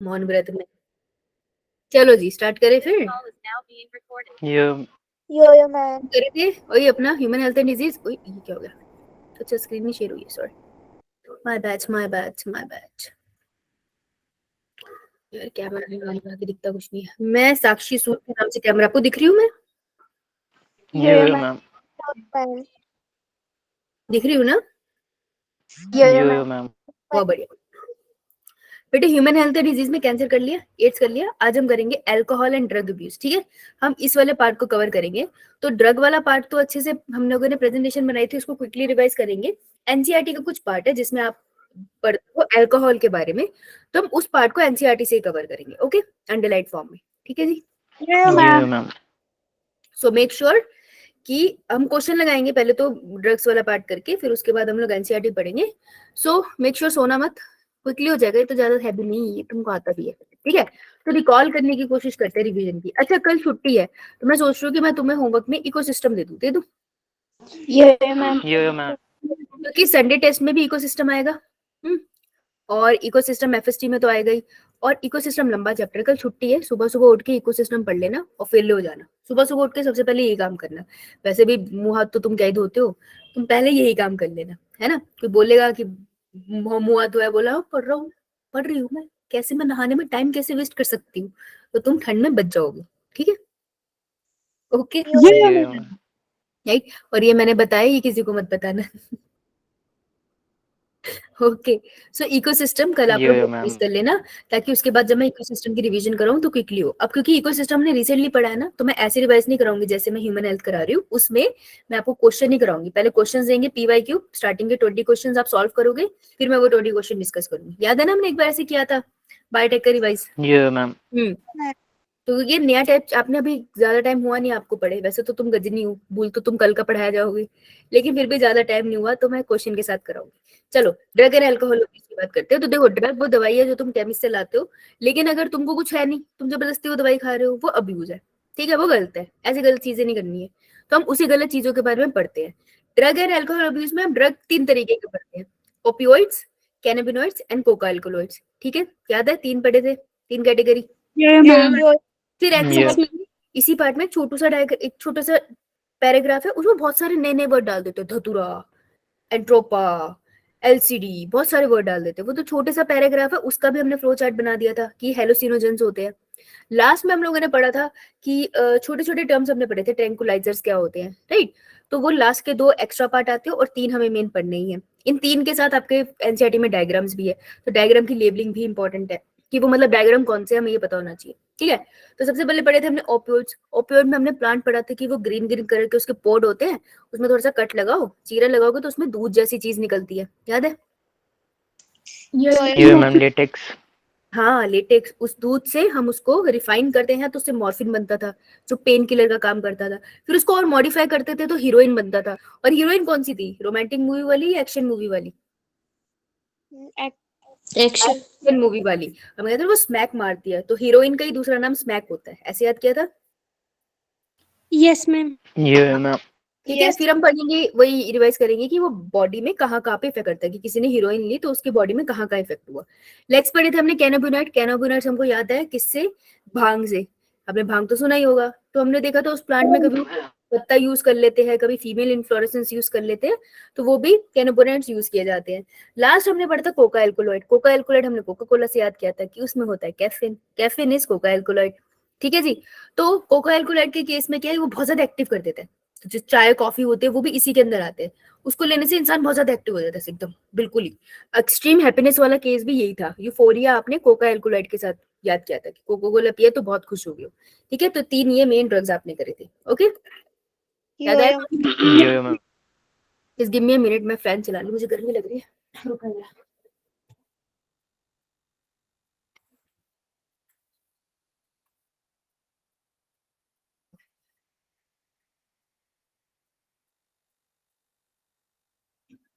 मौन व्रत में। चलो जी स्टार्ट करें फिर। यो मैम। करे थे वही अपना ह्यूमन हेल्थ एंड डिजीज। ये क्या हो गया? अच्छा स्क्रीन नहीं शेयर हुई है, सॉरी। My bad. यार कैमरा लगा के दिखता कुछ नहीं है। मैं साक्षी सूद के नाम से कैमरा आपको दिख रही हूँ मैं? यो मैम। दिख रही हूँ ना? यो मैम। बहुत बढ़िया बेटे। ह्यूमन हेल्थ एंड डिजीज में कैंसर कर लिया, एड्स कर लिया। आज हम करेंगे अल्कोहल एंड ड्रग अब्यूज। ठीक है, हम इस वाले पार्ट को कवर करेंगे। तो ड्रग वाला पार्ट तो अच्छे से हम लोगों ने प्रेजेंटेशन बनाई थी, उसको क्विकली रिवाइज करेंगे। एनसीईआरटी का कुछ पार्ट है जिसमें आप पढ़ते हो अल्कोहल के बारे में, तो हम उस पार्ट को एनसीईआरटी से ही कवर करेंगे। ओके, अंडरलाइंड फॉर्म में। ठीक है जी। यो मैम। सो मेक श्योर कि हम क्वेश्चन लगाएंगे पहले तो ड्रग्स वाला पार्ट करके, फिर उसके बाद हम लोग एनसीईआरटी पढ़ेंगे। सो मेक श्योर सोना मत, क्विकली हो जाएगा। ये तो ज्यादा हैवी नहीं है, तुमको आता भी है। ठीक है, तो रिकॉल करने की कोशिश करते हैं रिवीजन की। अच्छा कल छुट्टी है तो मैं सोच रही हूँ कि मैं तुम्हें होमवर्क में इकोसिस्टम दे दूं यो मैम। क्योंकि संडे टेस्ट में भी इकोसिस्टम आएगा। और इकोसिस्टम एफएसटी में तो आएगा ही। और इकोसिस्टम लंबा चैप्टर, कल छुट्टी है, सुबह सुबह उठ के इकोसिस्टम पढ़ लेना और फेल हो जाना। सुबह सुबह उठ के सबसे पहले यही काम करना। वैसे भी मुंह हाथ तो तुम क्या ही धोते हो, तुम पहले यही काम कर लेना, है ना? कोई बोलेगा कि मुंह हाथ धोया, बोला पढ़ रही हूँ मैं, कैसे मैं नहाने में टाइम कैसे वेस्ट कर सकती हूँ, तो तुम ठंड में बच जाओगे। ठीक है, ओके राइट। और ये मैंने बताया, ये किसी को मत बताना। ओके, सो इकोसिस्टम कल आप लोग रिवाइज कर लेना, ताकि उसके बाद जब मैं इकोसिस्टम की रिवीजन कराऊं तो क्विकली हो। अब क्योंकि इकोसिस्टम ने रिसेंटली पढ़ा है ना, तो मैं ऐसे रिवाइज नहीं कराऊंगी जैसे मैं ह्यूमन हेल्थ करा रही हूँ। उसमें मैं आपको क्वेश्चन नहीं कराऊंगी, पहले क्वेश्चन देंगे पीवाईक्यू, स्टार्टिंग के 20 क्वेश्चन आप सॉल्व करोगे, फिर मैं वो 20 क्वेश्चन डिस्कस करूंगी। याद है ना, हमने एक बार ऐसे किया था बायोटेक का रिवाइज। यो मैम। तो ये नया टाइप आपने अभी ज्यादा टाइम हुआ नहीं आपको पढ़े, वैसे तो तुम गजनी हो, भूल तो तुम कल का पढ़ाया जाओगे, लेकिन फिर भी ज्यादा टाइम नहीं हुआ तो मैं क्वेश्चन के साथ कराऊंगी। चलो ड्रग एंड अल्कोहल की बात करते हो। तो देखो ड्रग वो दवाई है जो तुम केमिस्ट से लाते हो, लेकिन अगर तुमको कुछ है नहीं, तुम जबरदस्ती वो दवाई खा रहे हो, वो अब्यूज है। ठीक है, वो गलत है, ऐसी गलत चीजें नहीं करनी है। तो हम उसी गलत चीजों के बारे में पढ़ते हैं। ड्रग एंड अल्कोहल अब्यूज में हम ड्रग 3 तरीके के पढ़ते हैं, opioids, cannabinoids and Coca alkaloids. ठीक है, याद है 3 पढ़े थे, 3 कैटेगरी। फिर एक्चुअली इसी पार्ट में एक छोटा सा पैराग्राफ है, उसमें बहुत सारे नए नए वर्ड डाल देते हैं, धतुरा, एंट्रोपा, एलसीडी, बहुत सारे वर्ड डाल देते हैं। वो तो छोटे सा पैराग्राफ है, उसका भी हमने फ्लो चार्ट बना दिया था कि हेलोसिनोजेंस होते हैं। लास्ट में हम लोगों ने पढ़ा था कि छोटे छोटे टर्म्स हमने पढ़े थे, ट्रैंकुलाइजर्स क्या होते हैं, राइट? तो वो लास्ट के 2 एक्स्ट्रा पार्ट आते हैं और 3 हमें मेन पढ़ने ही है। इन 3 के साथ आपके एनसीईआरटी में डायग्राम्स भी है, तो डायग्राम की लेबलिंग भी इंपॉर्टेंट है कि वो मतलब डायग्राम कौन से हमें ये पता होना चाहिए। ठीक है, तो सबसे पहले पढ़े थे हमने ओपियोइड्स। ओपियोइड में हमने प्लांट पढ़ा था कि वो ग्रीन ग्रीन कलर के उसके पोड होते हैं, उसमें थोड़ा सा कट लगाओ, चीरा लगाओगे तो उसमें दूध जैसी चीज निकलती है, याद है? यो मैम। लेटेक्स। हाँ लेटेक्स, उस दूध से हम उसको रिफाइन करते हैं तो उससे मॉर्फिन बनता था, जो पेन किलर का काम करता था। फिर उसको और मॉडिफाई करते थे तो हीरोइन बनता था। और हीरोइन कौन सी थी, रोमांटिक मूवी वाली या एक्शन मूवी वाली? एक्शन मूवी वाली। हम कहते हैं वो स्मैक मारती है, तो हीरोइन का ही दूसरा नाम स्मैक होता है, ऐसे याद किया था? Yes ma'am. Yo ma'am. ठीक है, फिर हम पढ़ेंगे, वही रिवाइज करेंगे कि वो बॉडी में कहाँ कहाँ पे इफेक्ट करता है, कि किसी ने हीरोइन ली तो उसकी बॉडी में कहाँ कहाँ इफेक्ट हुआ। नेक्स्ट पढ़े थे हमने कैनाबिनॉइड। कैनाबिनॉइड हमको याद है किससे, भांग से। आपने भांग तो सुना ही होगा। तो हमने देखा था उस प्लांट में कभी पत्ता यूज कर लेते हैं, कभी फीमेल इन्फ्लोरेसेंस यूज कर लेते हैं, तो वो भी कैनाबिनॉइड्स यूज किए जाते हैं। लास्ट हमने पढ़ा था कोका एल्कोलॉइड। कोका एल्कोलॉइड हमने कोका कोला से याद किया था कि उसमें होता है caffeine, caffeine is Coca alkaloid. ठीक है जी। तो कोका एल्कोलॉइड के केस में क्या है, वो बहुत ज्यादा एक्टिव कर देते हैं, तो जो चाय कॉफी होते हैं वो भी इसी के अंदर आते हैं। उसको लेने से इंसान बहुत ज्यादा एक्टिव हो जाता है एकदम, बिल्कुल ही। एक्सट्रीम हैप्पीनेस वाला केस भी यही था, यूफोरिया आपने कोका एल्कोलाइड के साथ याद किया था कि कोको कोला पिया तो बहुत खुश हो गए। ठीक है, तो 3 ये मेन ड्रग्स आपने करे थे। ओके, याद आया? यो मैम। इस गिव मी अ मिनट, मैं फैन चला लूं, मुझे गर्मी लग रही है। रुको जरा।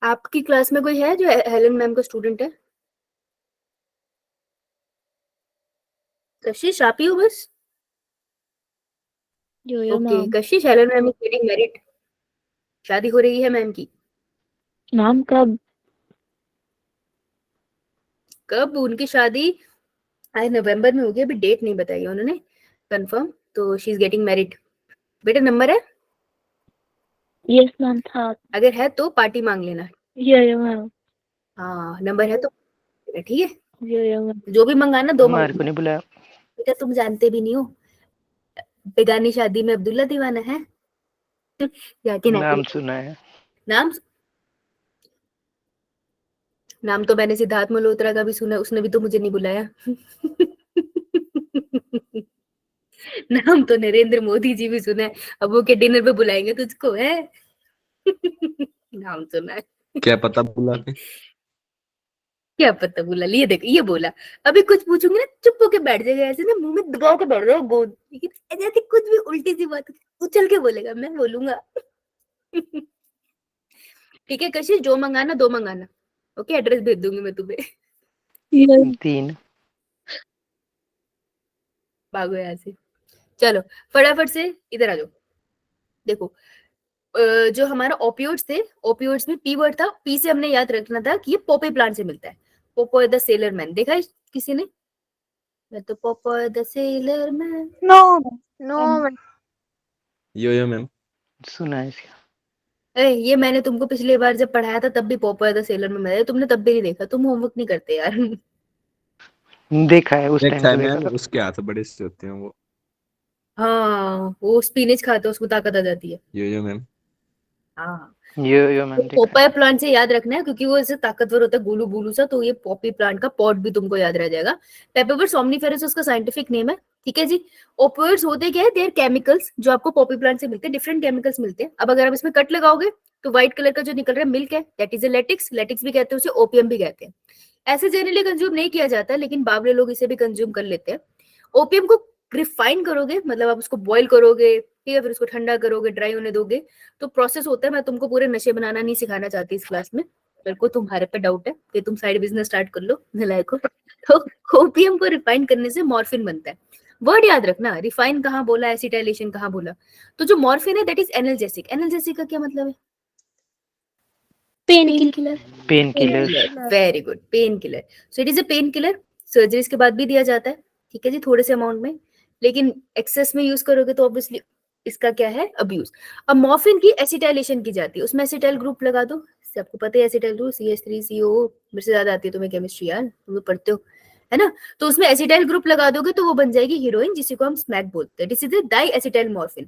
आपकी क्लास में कोई है जो हेलन मैम का स्टूडेंट है? कशिश आप ही हो बस? यो okay ma'am. Kashish, Helen ma'am is getting married, शादी हो रही है मैम की। मैम कब? कब उनकी शादी? आज नवंबर में हो गया, अभी डेट नहीं बताई उन्होंने कंफर्म, तो शी इज गेटिंग मैरिड। बेटा नंबर है, Yes, ma'am. था. अगर है तो पार्टी मांग लेना। Yeah, ma'am. हाँ नंबर है तो ठीक है, Yeah, ma'am. जो भी मंगाना दो हमारे को मंगाना। नहीं बुलाया। बेटा तुम जानते भी नहीं हो, बेगानी शादी में अब्दुल्ला दीवाना है। जाके नाम सुना है। नाम नाम तो मैंने सिद्धार्थ मल्होत्रा का भी सुना, उसने भी तो मुझे नहीं बुलाया। नाम तो नरेंद्र मोदी जी भी सुना है, अब वो के डिनर पे बुलाएंगे तुझको है। नाम सुना है, क्या पता बुला के। क्या पता बुला लिए, देख ये बोला। अभी कुछ पूछूंगी ना चुप होके बैठ जाएगा, ऐसे ना मुंह में दबा के बैठ जाएगा गोद, लेकिन जैसे कुछ भी उल्टी सी बात उछल के बोलेगा, मैं बोलूंगा। ठीक है कशिश, जो मंगाना दो मंगाना, ओके एड्रेस भेज दूंगी मैं तुम्हें। Yeah. 3 भागो यहाँ से, चलो फटाफट से इधर आ जाओ। देखो जो हमारा ओपियोइड्स थे, ओपियोइड्स में पी वर्ड था, पी से हमने याद रखना था कि ये पोपे प्लांट से मिलता है। पोपो द सेलर मैन देखा है किसी ने? मैं तो Poopó the sailor man. No, no. Yo ma'am. सुना है इसका। ये मैंने तुमको पिछली बार जब पढ़ाया था तब भी पोपो द सेलर मैन बताया, तुमने तब भी नहीं देखा, तुम होमवर्क नहीं करते यार। देखा है, उस टाइम देखा है पे देखा मैम, था। उसके हाथ बड़े से होते हैं वो। हाँ वो स्पिनच खाता है, उसको ताकत आ जाती है। यो मैम। हाँ यो मैम देखा है। पोपाई प्लांट से याद रखना है क्योंकि वो ऐसे ताकतवर होता है, गुलू गुलू सा, तो ये पॉपी प्लांट का पॉट भी तुमको याद रह जाएगा। पेपरवुड सोमनिफेरस उसका साइंटिफिक नेम है, ठीक है जी। ओपियोइड्स होते क्या है, देयर केमिकल्स जो आपको पॉपी प्लांट से मिलते हैं, डिफरेंट केमिकल्स मिलते हैं। अब अगर आप इसमें कट लगाओगे तो व्हाइट कलर का जो निकल रहा है मिल्क है, that is a latex, latex भी कहते हैं उसे, ओपियम भी कहते हैं। ऐसे जनरली कंज्यूम नहीं किया जाता, लेकिन बावले लोग इसे भी कंज्यूम कर लेते हैं। ओपियम को रिफाइन करोगे, मतलब आप उसको बॉईल करोगे, ठीक है, फिर उसको ठंडा करोगे, ड्राई होने दोगे, तो प्रोसेस होता है। मैं तुमको पूरे नशे बनाना नहीं सिखाना चाहती इस क्लास में, मेरे को तुम्हारे पे डाउट है कि तुम साइड बिजनेस स्टार्ट कर लो नलायको। तो ओपियम को रिफाइन करने से मॉर्फिन बनता है। वर्ड याद रखना, रिफाइन कहाँ बोला, एसिटाइलेशन कहाँ बोला। तो जो मॉर्फिन है दैट इज एनाल्जेसिक। एनाल्जेसिक का क्या मतलब है? Pain killer. Pain killer. Very good, pain killer. So it is a pain killer, surgeries के बाद भी दिया जाता है, ठीक है जी, थोड़े से अमाउंट में, लेकिन एक्सेस में यूज करोगे तो ऑब्वियसली इसका क्या है, अब्यूज। अब मॉर्फिन की एसिटाइलेशन की जाती है, उसमें एसिटाइल ग्रुप लगा दो, सबको पता है एसिटाइल ग्रुप CH3CO, मेरे से ज्यादा आती है तुम्हें केमिस्ट्री यार, तुम लोग पढ़ते हो है ना। तो उसमें एसिटाइल ग्रुप लगा दोगे तो वो बन जाएगी हीरोइन, जिसी को हम स्मैक बोलते हैं। This is diacetyl morphine.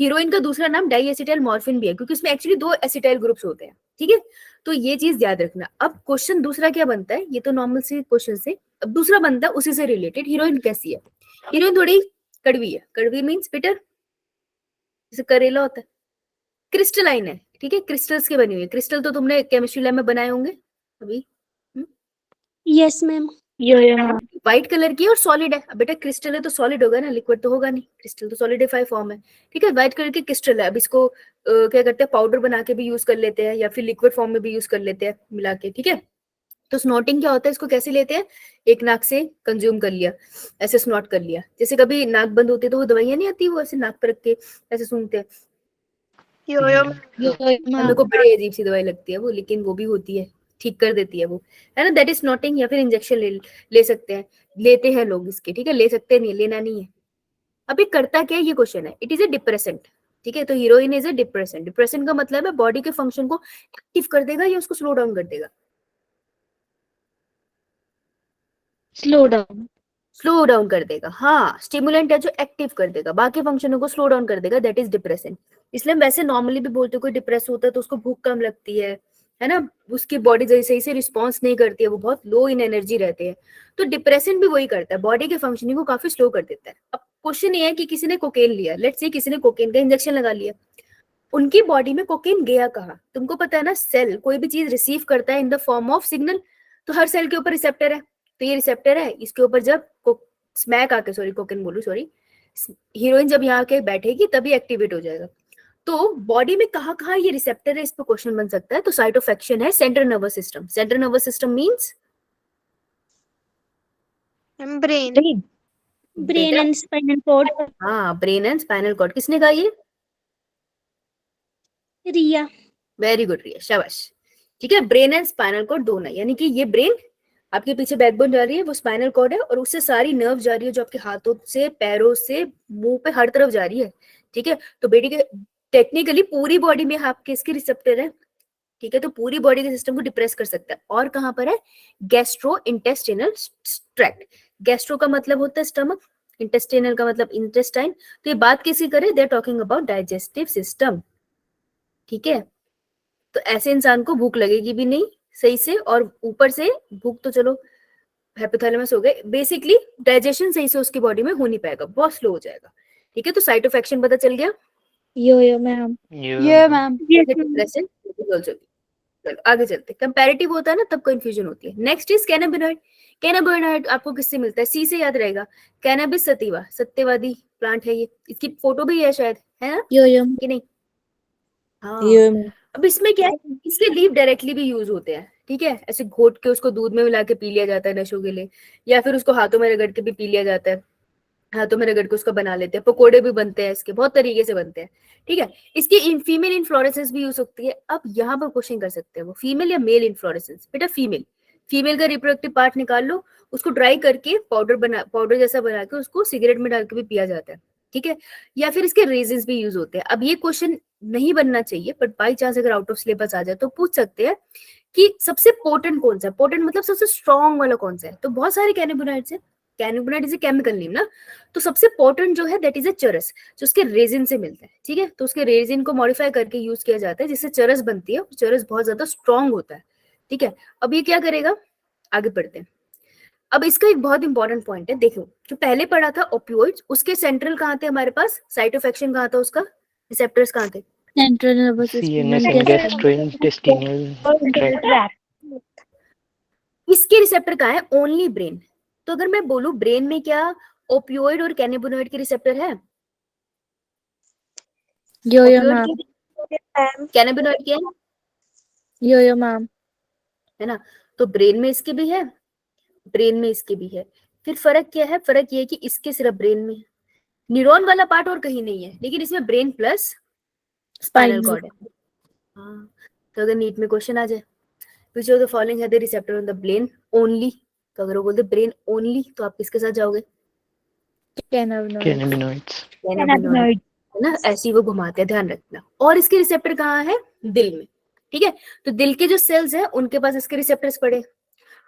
Heroin का दूसरा नाम डाई एसिटाइल मॉर्फिन भी है क्योंकि उसमें एक्चुअली 2 एसिटाइल ग्रुप्स होते हैं, ठीक है। तो ये चीज याद रखना। अब क्वेश्चन दूसरा क्या बनता है, ये तो नॉर्मल सी क्वेश्चन से, अब दूसरा बनता है उसी से रिलेटेड, हीरोइन कैसी है? हीरोइन थोड़ी कड़वी है, कड़वी मीन्स बिटर, जैसे करेला होता है। क्रिस्टलाइन है, ठीक है, क्रिस्टल्स के बनी हुई है। क्रिस्टल तो तुमने केमिस्ट्री लैब में बनाए होंगे अभी। Yes, ma'am. Yeah, ma'am. White colour की और सॉलिड है। अब बेटा क्रिस्टल है तो सॉलिड होगा ना, लिक्विड तो होगा नहीं, क्रिस्टल तो सॉलिडिफाई फॉर्म है, ठीक है। व्हाइट कलर की क्रिस्टल है। अब इसको क्या करते हैं, पाउडर बना के भी यूज कर लेते हैं या फिर लिक्विड फॉर्म में भी यूज कर लेते हैं मिला के, ठीक है। तो स्नॉटिंग क्या होता है, इसको कैसे लेते हैं, एक नाक से कंज्यूम कर लिया, ऐसे स्नॉट कर लिया, जैसे कभी नाक बंद होती है तो वो दवाइयां नहीं आती, वो ऐसे नाक पर रख के ऐसे सूंघते हैं। मेरे को बड़ी अजीब सी दवाई लगती है वो, लेकिन वो भी होती है, ठीक कर देती है वो, है ना। दैट इज स्नॉटिंग, या फिर इंजेक्शन ले सकते हैं, लेते हैं लोग इसके, ठीक है, ले सकते हैं, नहीं लेना नहीं है। अभी करता क्या है ये क्वेश्चन है, इट इज ए डिप्रेसेंट, ठीक है। तो heroine is a depressant. Depressant का मतलब है बॉडी के फंक्शन को एक्टिव कर देगा या उसको स्लो डाउन कर देगा। Slow down. स्लो डाउन कर देगा, हाँ, स्टिमुलेंट है जो एक्टिव कर देगा, बाकी फंक्शनों को स्लो डाउन कर देगा, दैट इज डिप्रेसेंट। इसलिए हम वैसे नॉर्मली भी बोलते हैं कोई डिप्रेस होता है तो उसको भूख कम लगती है ना, उसकी बॉडी सही से रिस्पॉन्स नहीं करती है, वो बहुत लो इन एनर्जी रहते हैं। तो डिप्रेसेंट भी वही करता है, बॉडी के फंक्शनिंग को काफी स्लो कर देता है। अब क्वेश्चन ये है कि किसी ने कोकेन लिया, लेट्स से किसी ने कोकेन का इंजेक्शन लगा लिया, उनकी बॉडी में कोकेन गया कहाँ? तुमको पता है ना, सेल कोई भी चीज रिसीव करता है in the form of signal, तो हर सेल के ऊपर रिसेप्टर है, तो ये रिसेप्टर है, इसके ऊपर जब स्मैक आके, सॉरी कोकेन बोलू सॉरी, हीरोइन जब यहाँ के बैठेगी तभी एक्टिवेट हो जाएगा। तो बॉडी में कहाँ कहाँ ये रिसेप्टर है, इस पर क्वेश्चन बन सकता है। तो साइट ऑफ एक्शन है central nervous system. Central nervous system means Brain. Brain and spinal cord. हाँ, ब्रेन एंड स्पाइनल कॉर्ड। किसने कहा ये? Riya. वेरी गुड रिया, शाबाश, ठीक है। ब्रेन एंड स्पाइनल कॉर्ड दोनों, यानी कि ये ब्रेन आपके पीछे बैकबोन जा रही है, वो स्पाइनल कॉर्ड है, और उससे सारी नर्व जा रही है जो आपके हाथों से, पैरों से, मुंह पे, हर तरफ जा रही है। ठीक है, तो बेटी के टेक्निकली पूरी बॉडी में आपके इसके रिसेप्टर है। ठीक है, तो पूरी बॉडी के सिस्टम को डिप्रेस कर सकता है। और कहाँ पर है? Gastro intestinal tract. गैस्ट्रो का मतलब होता है स्टमक, इंटेस्टिनल का मतलब इंटेस्टाइन। तो ये बात किसी करे, they are talking about digestive system. ठीक है, तो ऐसे इंसान को भूख लगेगी भी नहीं सही से, और ऊपर से भूख तो चलो हाइपोथैलेमस हो गए, बेसिकली डाइजेशन सही से उसकी बॉडी में हो नहीं पाएगा, बहुत स्लो हो जाएगा। ठीक है, तो साइट ऑफ एक्शन पता चल गया। Yo, ma'am. Yeah, ma'am. Depression also। चलो आगे चलते, कंपैरेटिव होता है ना तब कंफ्यूजन होती है। Next is cannabinoid. कैनाबिनॉइड आपको किससे मिलता है? सी से याद रहेगा, कैनाबिस सतीवा, सत्यवादी प्लांट है ये, इसकी फोटो भी है शायद, है ना Yo, कि नहीं? हाँ, ma'am. अब इसमें क्या है, इसके लीफ डायरेक्टली भी यूज होते हैं। ठीक है, ऐसे घोट के उसको दूध में मिला के पी लिया जाता है नशों के लिए, या फिर उसको हाथों में रगड़ के भी पी लिया जाता है, हाथों में रगड़ के उसका बना लेते हैं, पकोड़े भी बनते हैं इसके, बहुत तरीके से बनते हैं। ठीक है, इसकी फीमेल इनफ्लोरेसेंस भी यूज होती है। अब यहाँ पर क्वेश्चन कर सकते हैं वो फीमेल या मेल इनफ्लोरेसेंस। बेटा फीमेल, फीमेल का रिप्रोडक्टिव पार्ट निकाल लो, उसको ड्राई करके पाउडर जैसा बना के उसको सिगरेट में डाल के भी पिया जाता है। ठीक है, या फिर इसके रेजिन्स भी यूज होते हैं। अब ये क्वेश्चन नहीं बनना चाहिए, बट बाई चांस अगर आउट ऑफ सिलेबस आ जाए तो पूछ सकते हैं कि सबसे पोटेंट कौन सा है। पोटेंट मतलब सबसे स्ट्रॉन्ग वाला कौन सा है? तो बहुत सारे कैनाबिनॉइड्स है, cannabinoid is a chemical name ना, तो सबसे पोटेंट जो है दैट इज ए चरस, जो उसके रेजिन से मिलता है। ठीक है, तो उसके रेजिन को मॉडिफाई करके यूज किया जाता है जिससे चरस बनती है, चरस बहुत ज्यादा स्ट्रॉन्ग होता है। ठीक है, अब ये क्या करेगा, आगे बढ़ते हैं। अब इसका एक बहुत इंपॉर्टेंट पॉइंट है, देखो जो पहले पढ़ा था ओपियोइड्स, उसके सेंट्रल कहाँ थे हमारे पास, साइट ऑफ एक्शन कहाँ था उसका, रिसेप्टर्स कहाँ थे? Central nervous system. CNS and gastrointestinal tract. इसके रिसेप्टर कहाँ है? Only brain. तो अगर मैं बोलूं ब्रेन में क्या ओपियोइड और कैनाबिनॉइड के रिसेप्टर है? Yo, opioid ma'am. के, कैनाबिनॉइड के है, Yo, ma'am. है ना? तो ब्रेन में इसके भी है, ब्रेन में इसके भी है। फिर फर्क क्या है? फर्क ये है कि इसके सिर्फ ब्रेन में है, न्यूरॉन वाला पार्ट और कहीं नहीं है, लेकिन इसमें ब्रेन प्लस स्पाइनल कॉर्ड है। हाँ, तो अगर नीट में क्वेश्चन आ जाए which of the following have the receptor on the brain only, तो अगर वो बोलते ब्रेन ओनली तो आप किसके साथ जाओगे? Cannabinoids. कैनाबिनॉइड, है ना, ऐसे ही वो घुमाते हैं, ध्यान रखना। और इसके रिसेप्टर कहाँ है? दिल में। ठीक है, तो दिल के जो सेल्स हैं उनके पास इसके रिसेप्टर्स पड़े,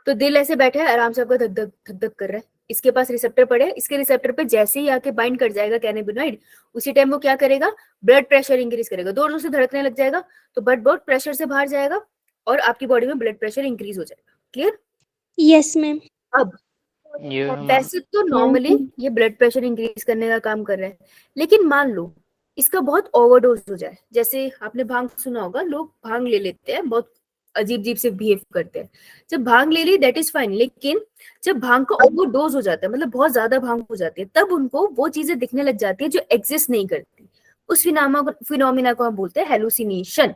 तो दिल ऐसे बैठा है आराम से आपका धक धक धक धक कर रहा है, इसके पास रिसेप्टर पड़े, इसके रिसेप्टर पे जैसे ही आके बाइंड कर जाएगा कैनाबिनॉइड, उसी टाइम वो क्या करेगा, ब्लड प्रेशर इंक्रीज करेगा, जोर जोर से धड़कने लग जाएगा, तो ब्लड प्रेशर से बाहर जाएगा और आपकी बॉडी में ब्लड प्रेशर इंक्रीज हो जाएगा। क्लियर? Yes, ma'am. अब Yeah, ma'am. वैसे तो नॉर्मली ये ब्लड प्रेशर इंक्रीज करने का काम कर रहा है, लेकिन मान लो इसका बहुत ओवरडोज हो जाए, जैसे आपने भांग सुना होगा, लोग भांग ले लेते हैं, बहुत अजीब अजीब से बिहेव करते हैं। जब भांग ले ली दैट इज फाइन, लेकिन जब भांग का ओवरडोज हो जाता है, मतलब बहुत ज्यादा भांग हो जाती है, तब उनको वो चीजें दिखने लग जाती है जो एग्जिस्ट नहीं करती। उस फिनोमिना को हम बोलते हैं हेलुसिनेशन।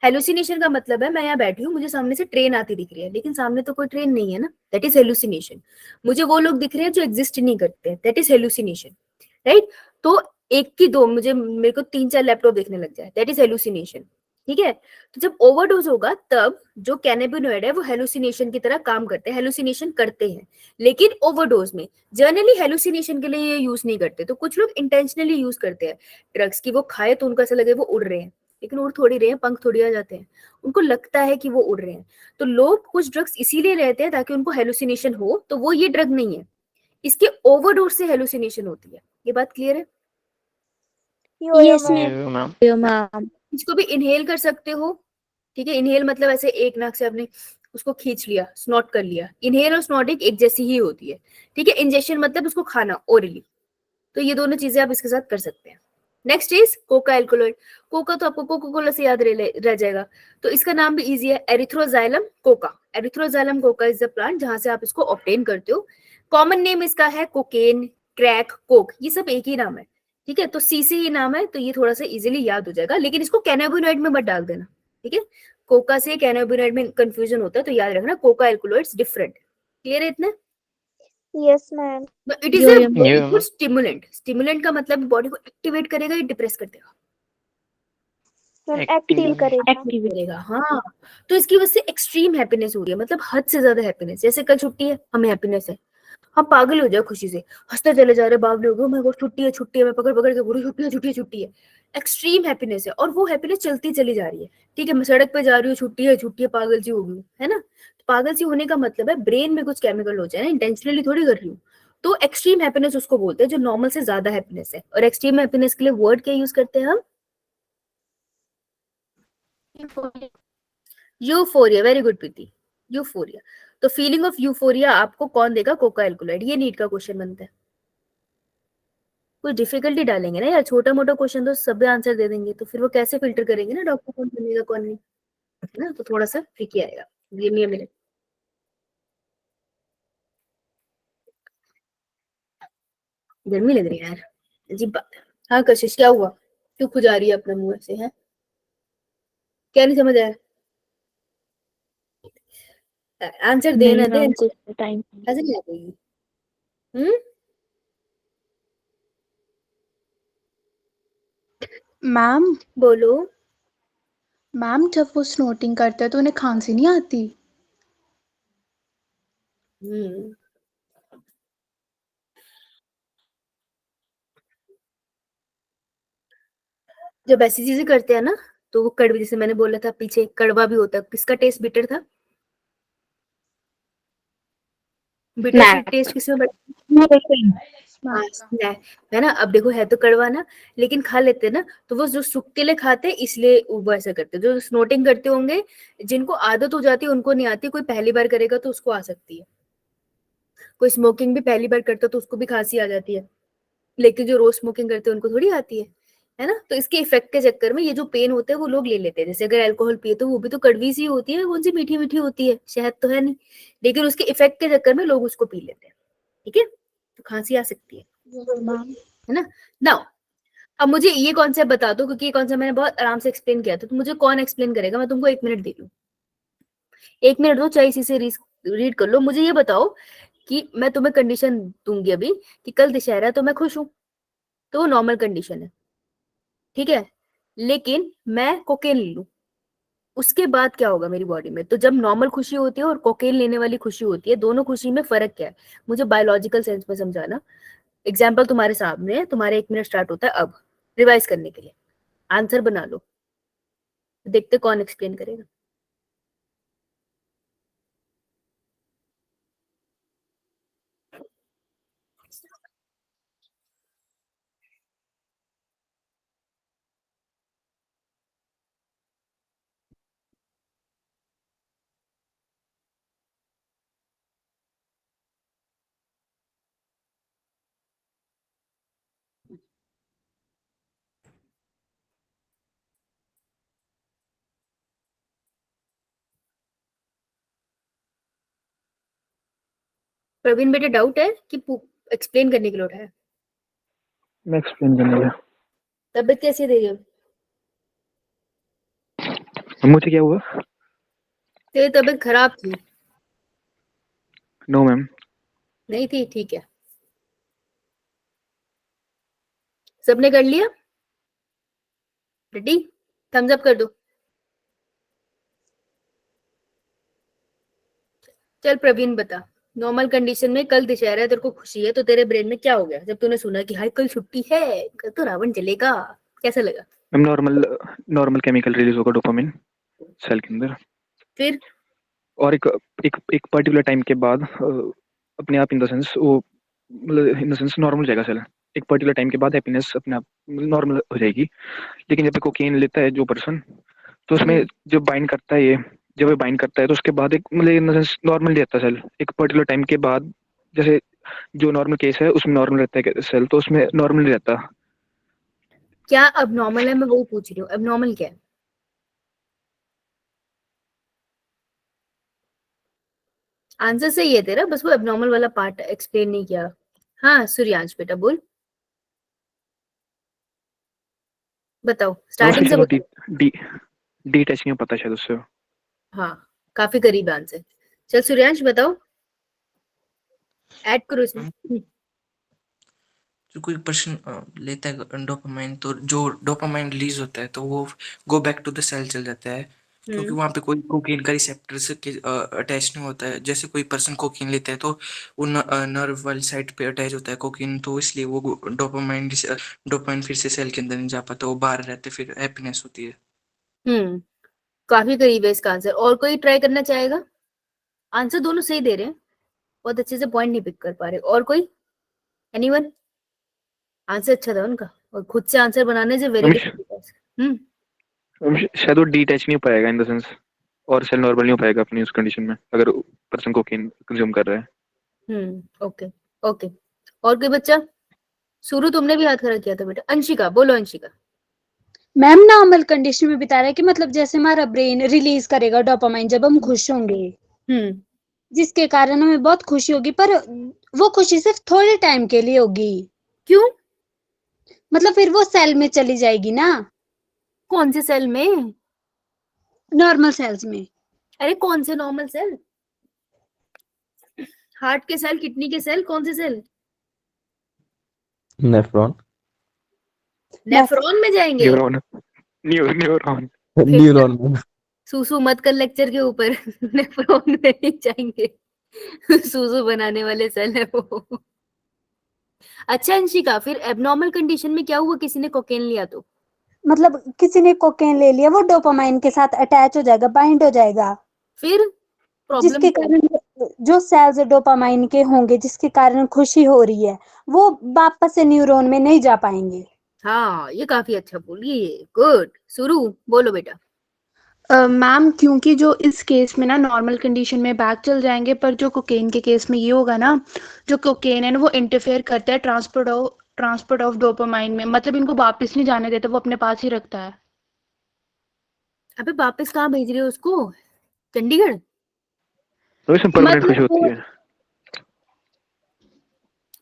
हेलुसिनेशन का मतलब है मैं यहाँ बैठी हूँ, मुझे सामने से ट्रेन आती दिख रही है, लेकिन सामने तो कोई ट्रेन नहीं है ना, दैट इज हेलुसिनेशन। मुझे वो लोग दिख रहे हैं जो एग्जिस्ट नहीं करते, दैट इज हेलुसिनेशन। राइट, तो एक की दो, मेरे को 3-4 लैपटॉप देखने लग जाए, दैट इज हेलुसिनेशन। ठीक है, तो जब ओवरडोज होगा तब जो कैनाबिनॉइड है वो हेलुसिनेशन की तरह काम करते हैं, हेलुसिनेशन करते हैं, लेकिन ओवरडोज में। जनरली हेलुसिनेशन के लिए ये यूज नहीं करते, तो कुछ लोग इंटेंशनली यूज करते हैं ड्रग्स की, वो खाए तो उनको ऐसा लगे वो उड़ रहे हैं, लेकिन उड़ थोड़ी रहे हैं, पंख थोड़ी आ जाते हैं, उनको लगता है कि वो उड़ रहे हैं। तो लोग कुछ ड्रग्स इसीलिए लेते हैं ताकि उनको हेलुसिनेशन हो, तो वो ये ड्रग नहीं है, इसके ओवरडोज से हेलुसिनेशन होती है। ये बात क्लियर है? Yes, ma'am. Yeah, ma'am. Yo, ma'am. इसको भी इनहेल कर सकते हो। ठीक है, इनहेल मतलब ऐसे एक नाक से आपने उसको खींच लिया, स्नॉट कर लिया। इनहेल और स्नॉटिंग एक जैसी ही होती है। ठीक है, इंजेक्शन मतलब उसको खाना ओरली, तो ये दोनों चीजें आप इसके साथ कर सकते हैं। Next is Coca alkaloid. Coca तो आपको कोका कोला से याद रह जाएगा, तो इसका नाम भी इजी है, Erythroxylum Coca. Erythroxylum Coca is the plant जहां से आप इसको ऑब्टेन करते हो। कॉमन नेम इसका है कोकेन, क्रैक, कोक, ये सब एक ही नाम है। ठीक है, तो सी से ही नाम है, तो ये थोड़ा सा इजीली याद हो जाएगा, लेकिन इसको कैनाबिनॉइड में मत डाल देना। ठीक है, कोका से कैनाबिनॉइड में कंफ्यूजन होता है, तो याद रखना कोका एल्कोलॉइड्स डिफरेंट। क्लियर है इतना? Yes, ma'am. It is Yeah, a yeah. Very good stimulant. Stimulant का मतलब बॉडी को एक्टिवेट करेगा या डिप्रेस कर देगा? मैम Active एक्टिव करेगा। करेगा। हाँ, तो इसकी वजह से एक्सट्रीम हैप्पीनेस हो रही है, मतलब हद से ज्यादा हैप्पीनेस। जैसे कल छुट्टी है, हमें हैप्पीनेस है, हम पागल हो जाए खुशी से, हंसते चले जा रहे, बावले हो गए, मेरे को छुट्टी है, छुट्टी है, मैं पकड़ पकड़ के पूरी छुट्टी है, छुट्टी है, छुट्टी है। एक्सट्रीम हैप्पीनेस है, और वो हैप्पीनेस चलती चली जा रही है। ठीक है, मैं सड़क पे जा रही हूँ, छुट्टी है, पागल सी हो गई है ना। तो पागल सी होने का मतलब है ब्रेन में कुछ केमिकल हो जाए ना, इंटेंशनली थोड़ी कर रही हूँ। तो एक्सट्रीम हैप्पीनेस उसको बोलते हैं जो नॉर्मल से ज्यादा हैप्पीनेस है। और एक्सट्रीम हैप्पीनेस के लिए वर्ड क्या यूज करते हैं हम? यूफोरिया। वेरी गुड प्रीति, यूफोरिया। तो फीलिंग ऑफ यूफोरिया आपको कौन देगा? Coca alkaloid. ये नीट का क्वेश्चन बनता है। कोई डिफिकल्टी डालेंगे ना यार, छोटा मोटा क्वेश्चन तो सब आंसर दे देंगे, तो फिर वो कैसे फिल्टर करेंगे ना डॉक्टर कौन बनेगा कौन नहीं, है ना। तो थोड़ा सा ट्रिकी आएगा। Give me a minute. गर्मी लग रही है यार, अजीब बात है। हाँ कशिश, क्या हुआ? क्यों खुजा रही है अपने मुंह से? है क्या नहीं समझ आया? आंसर देना दे, मैम कुछ टाइम। ऐसे नहीं आ पाएगी। हम्म। मैम बोलो। मैम जब वो स्नोटिंग करते हैं तो उन्हें खांसी नहीं आती? हम्म। जब ऐसी चीजें करते हैं ना, तो वो कड़वी, जैसे मैंने बोला था पीछे, कड़वा भी होता है। किसका टेस्ट बिटर था? बिटर टेस्ट किसमें हाँ, स्नैक है ना। अब देखो, है तो कड़वा ना, लेकिन खा लेते हैं ना, तो वो जो सुख के लिए खाते हैं, इसलिए वो ऐसा करते हैं। जो स्नोटिंग करते होंगे, जिनको आदत हो जाती है उनको नहीं आती, कोई पहली बार करेगा तो उसको आ सकती है। कोई स्मोकिंग भी पहली बार करता तो उसको भी खांसी आ जाती है, लेकिन जो रोज स्मोकिंग करते हैं उनको थोड़ी आती है ना। तो इसके इफेक्ट के चक्कर में ये जो पेन होते हैं वो लोग ले लेते हैं। जैसे अगर अल्कोहल पिए तो वो भी तो कड़वी सी होती है, कौन सी मीठी मीठी होती है, शहद तो है नहीं, लेकिन उसके इफेक्ट के चक्कर में लोग उसको पी लेते हैं। ठीक है, तो खांसी आ सकती मैम है ना। नाउ अब मुझे ये कॉन्सेप्ट बता दो, क्योंकि ये कॉन्सेप्ट मैंने बहुत आराम से एक्सप्लेन किया था, तो मुझे कौन एक्सप्लेन करेगा? मैं तुमको 1 मिनट दे दूं, 1 मिनट दो, चाहे इसी से रीड कर लो। मुझे ये बताओ कि मैं तुम्हें कंडीशन दूंगी अभी कि कल दशहरा है तो मैं खुश हूं, तो वो नॉर्मल कंडीशन है। ठीक है, लेकिन मैं कोकेन ले लूं, उसके बाद क्या होगा मेरी बॉडी में? तो जब नॉर्मल खुशी होती है और कोकेन लेने वाली खुशी होती है, दोनों खुशी में फर्क क्या है? मुझे बायोलॉजिकल सेंस में समझाना। एग्जाम्पल तुम्हारे सामने है, तुम्हारे 1 मिनट स्टार्ट होता है अब, रिवाइज करने के लिए। आंसर बना लो, देखते कौन एक्सप्लेन करेगा। प्रवीण बेटे, डाउट है कि एक्सप्लेन करने के लिए उठाया? मैं एक्सप्लेन करने लगा। तबियत कैसी है तेरी? मुझे क्या हुआ? तेरी तबियत खराब थी? No ma'am. नहीं थी? ठीक है, सबने कर लिया? रेडी? थम्स अप कर दो। चल प्रवीण बता, नॉर्मल कंडीशन में कल दशहरा है, तेरे को खुशी है, तो तेरे ब्रेन में क्या हो गया जब तूने सुना कि हाय कल छुट्टी है, कल तो रावण जलेगा? कैसा लगा? मैम नॉर्मल केमिकल रिलीज होगा डोपामिन सेल के अंदर, फिर और एक पर्टिकुलर टाइम के बाद अपने आप इन द सेंस वो मतलब इन द सेंस नॉर्मल जाएगा सेल। एक पर्टिकुलर टाइम के बाद हैप्पीनेस अपने आप नॉर्मल हो जाएगी। लेकिन जब कोकेन लेता है जो पर्सन, तो उसमें जब बाइंड करता है ये, जब ये बाइंड करता है तो उसके बाद एक मतलब इन द सेंस नॉर्मल रहता है सेल एक पर्टिकुलर टाइम के बाद। जैसे जो नॉर्मल केस है उसमें नॉर्मल रहता है सेल, तो उसमें नॉर्मल नहीं रहता। क्या अब नॉर्मल है? मैं वही पूछ रही हूँ, अब नॉर्मल क्या है? आंसर सही है तेरा, बस वो एबनॉर्मल वाला पार्ट एक्सप्लेन नहीं किया। हाँ सूर्यांश बेटा बोल, बताओ स्टार्टिंग से चलो बताओ। डी टच नहीं हो पता शायद उससे। हाँ, काफी करीब आंसर। चल सूर्यांश बताओ, ऐड करो इसमें। जो कोई पर्सन लेता है डोपामाइन, तो जो डोपामाइन रिलीज होता है तो वो go back to the cell चल जाता है, क्योंकि वहाँ पे कोई कोकीन का रिसेप्टर से अटैच नहीं होता है। जैसे कोई पर्सन कोकीन लेता है तो वो नर्व वाली साइड पे अटैच होता है कोकीन, तो इसलिए वो डोपामाइन फिर से सेल के अंदर नहीं जा पाता, वो बाहर रहते, फिर हैप्पीनेस होती है। काफी करीब है इसका आंसर। और कोई ट्राई करना चाहेगा? आंसर दोनों सही दे रहे हैं, बहुत अच्छे से पॉइंट नहीं पिक कर पा रहे। और कोई? एनीवन? आंसर अच्छा था उनका, और खुद से आंसर बनाने से वेरी डिफिकल्ट। शायद वो डिटैच नहीं हो पाएगा इन द सेंस, और सेल नॉर्मल नहीं हो पाएगा अपनी उस कंडीशन में अगर पर्सन कोकीन कंज्यूम कर रहा है। Okay okay. और कोई बच्चा? शुरू तुमने भी हाथ खड़ा किया था बेटा। अंशिका, बोलो अंशिका। मैम नॉर्मल कंडीशन में बता रहा है कि मतलब जैसे हमारा ब्रेन रिलीज करेगा डोपामाइन जब हम खुश होंगे, जिसके कारण हमें बहुत खुशी होगी, पर वो खुशी सिर्फ थोड़े टाइम के लिए होगी। क्यों? मतलब फिर वो सेल में चली जाएगी ना। कौन से सेल में? नॉर्मल सेल्स में। अरे कौन से नॉर्मल सेल? हार्ट के सेल, किडनी के सेल, कौन से सेल? नेफ्रॉन। नेफ्रॉन में जाएंगे? न्यूरॉन। न्यूरॉन। न्यूरॉन में। सूसू मत कर लेक्चर के ऊपर। नेफ्रॉन में नहीं जाएंगे। सूसू बनाने वाले सेल है वो। अच्छा अंशिका, फिर एबनॉर्मल कंडीशन में क्या हुआ? किसी ने कोकेन लिया तो? मतलब किसी ने कोकेन ले लिया, वो डोपामाइन के साथ अटैच हो जाएगा, बाइंड हो जाएगा, फिर प्रॉब्लम जिसके कारण जो सेल्स डोपामाइन के होंगे जिसके कारण खुशी हो रही है, वो वापस से न्यूरॉन में नहीं जा पाएंगे। हाँ, ये काफी अच्छा बोलिए। गुड। शुरू बोलो बेटा। मैम क्योंकि जो इस केस में ना नॉर्मल कंडीशन में बैक चल जाएंगे, पर जो कोकेन के केस में ये होगा ना, जो कोकेन है ना वो इंटरफेयर करता है ट्रांसपोर्ट ऑफ डोपामाइन में, मतलब इनको वापस नहीं जाने देता, वो अपने पास ही रखता है। अबे वापस कहाँ भेज रहे हो उसको? चंडीगढ़? तो इसमें परमानेंट खुशी मतलब होती है।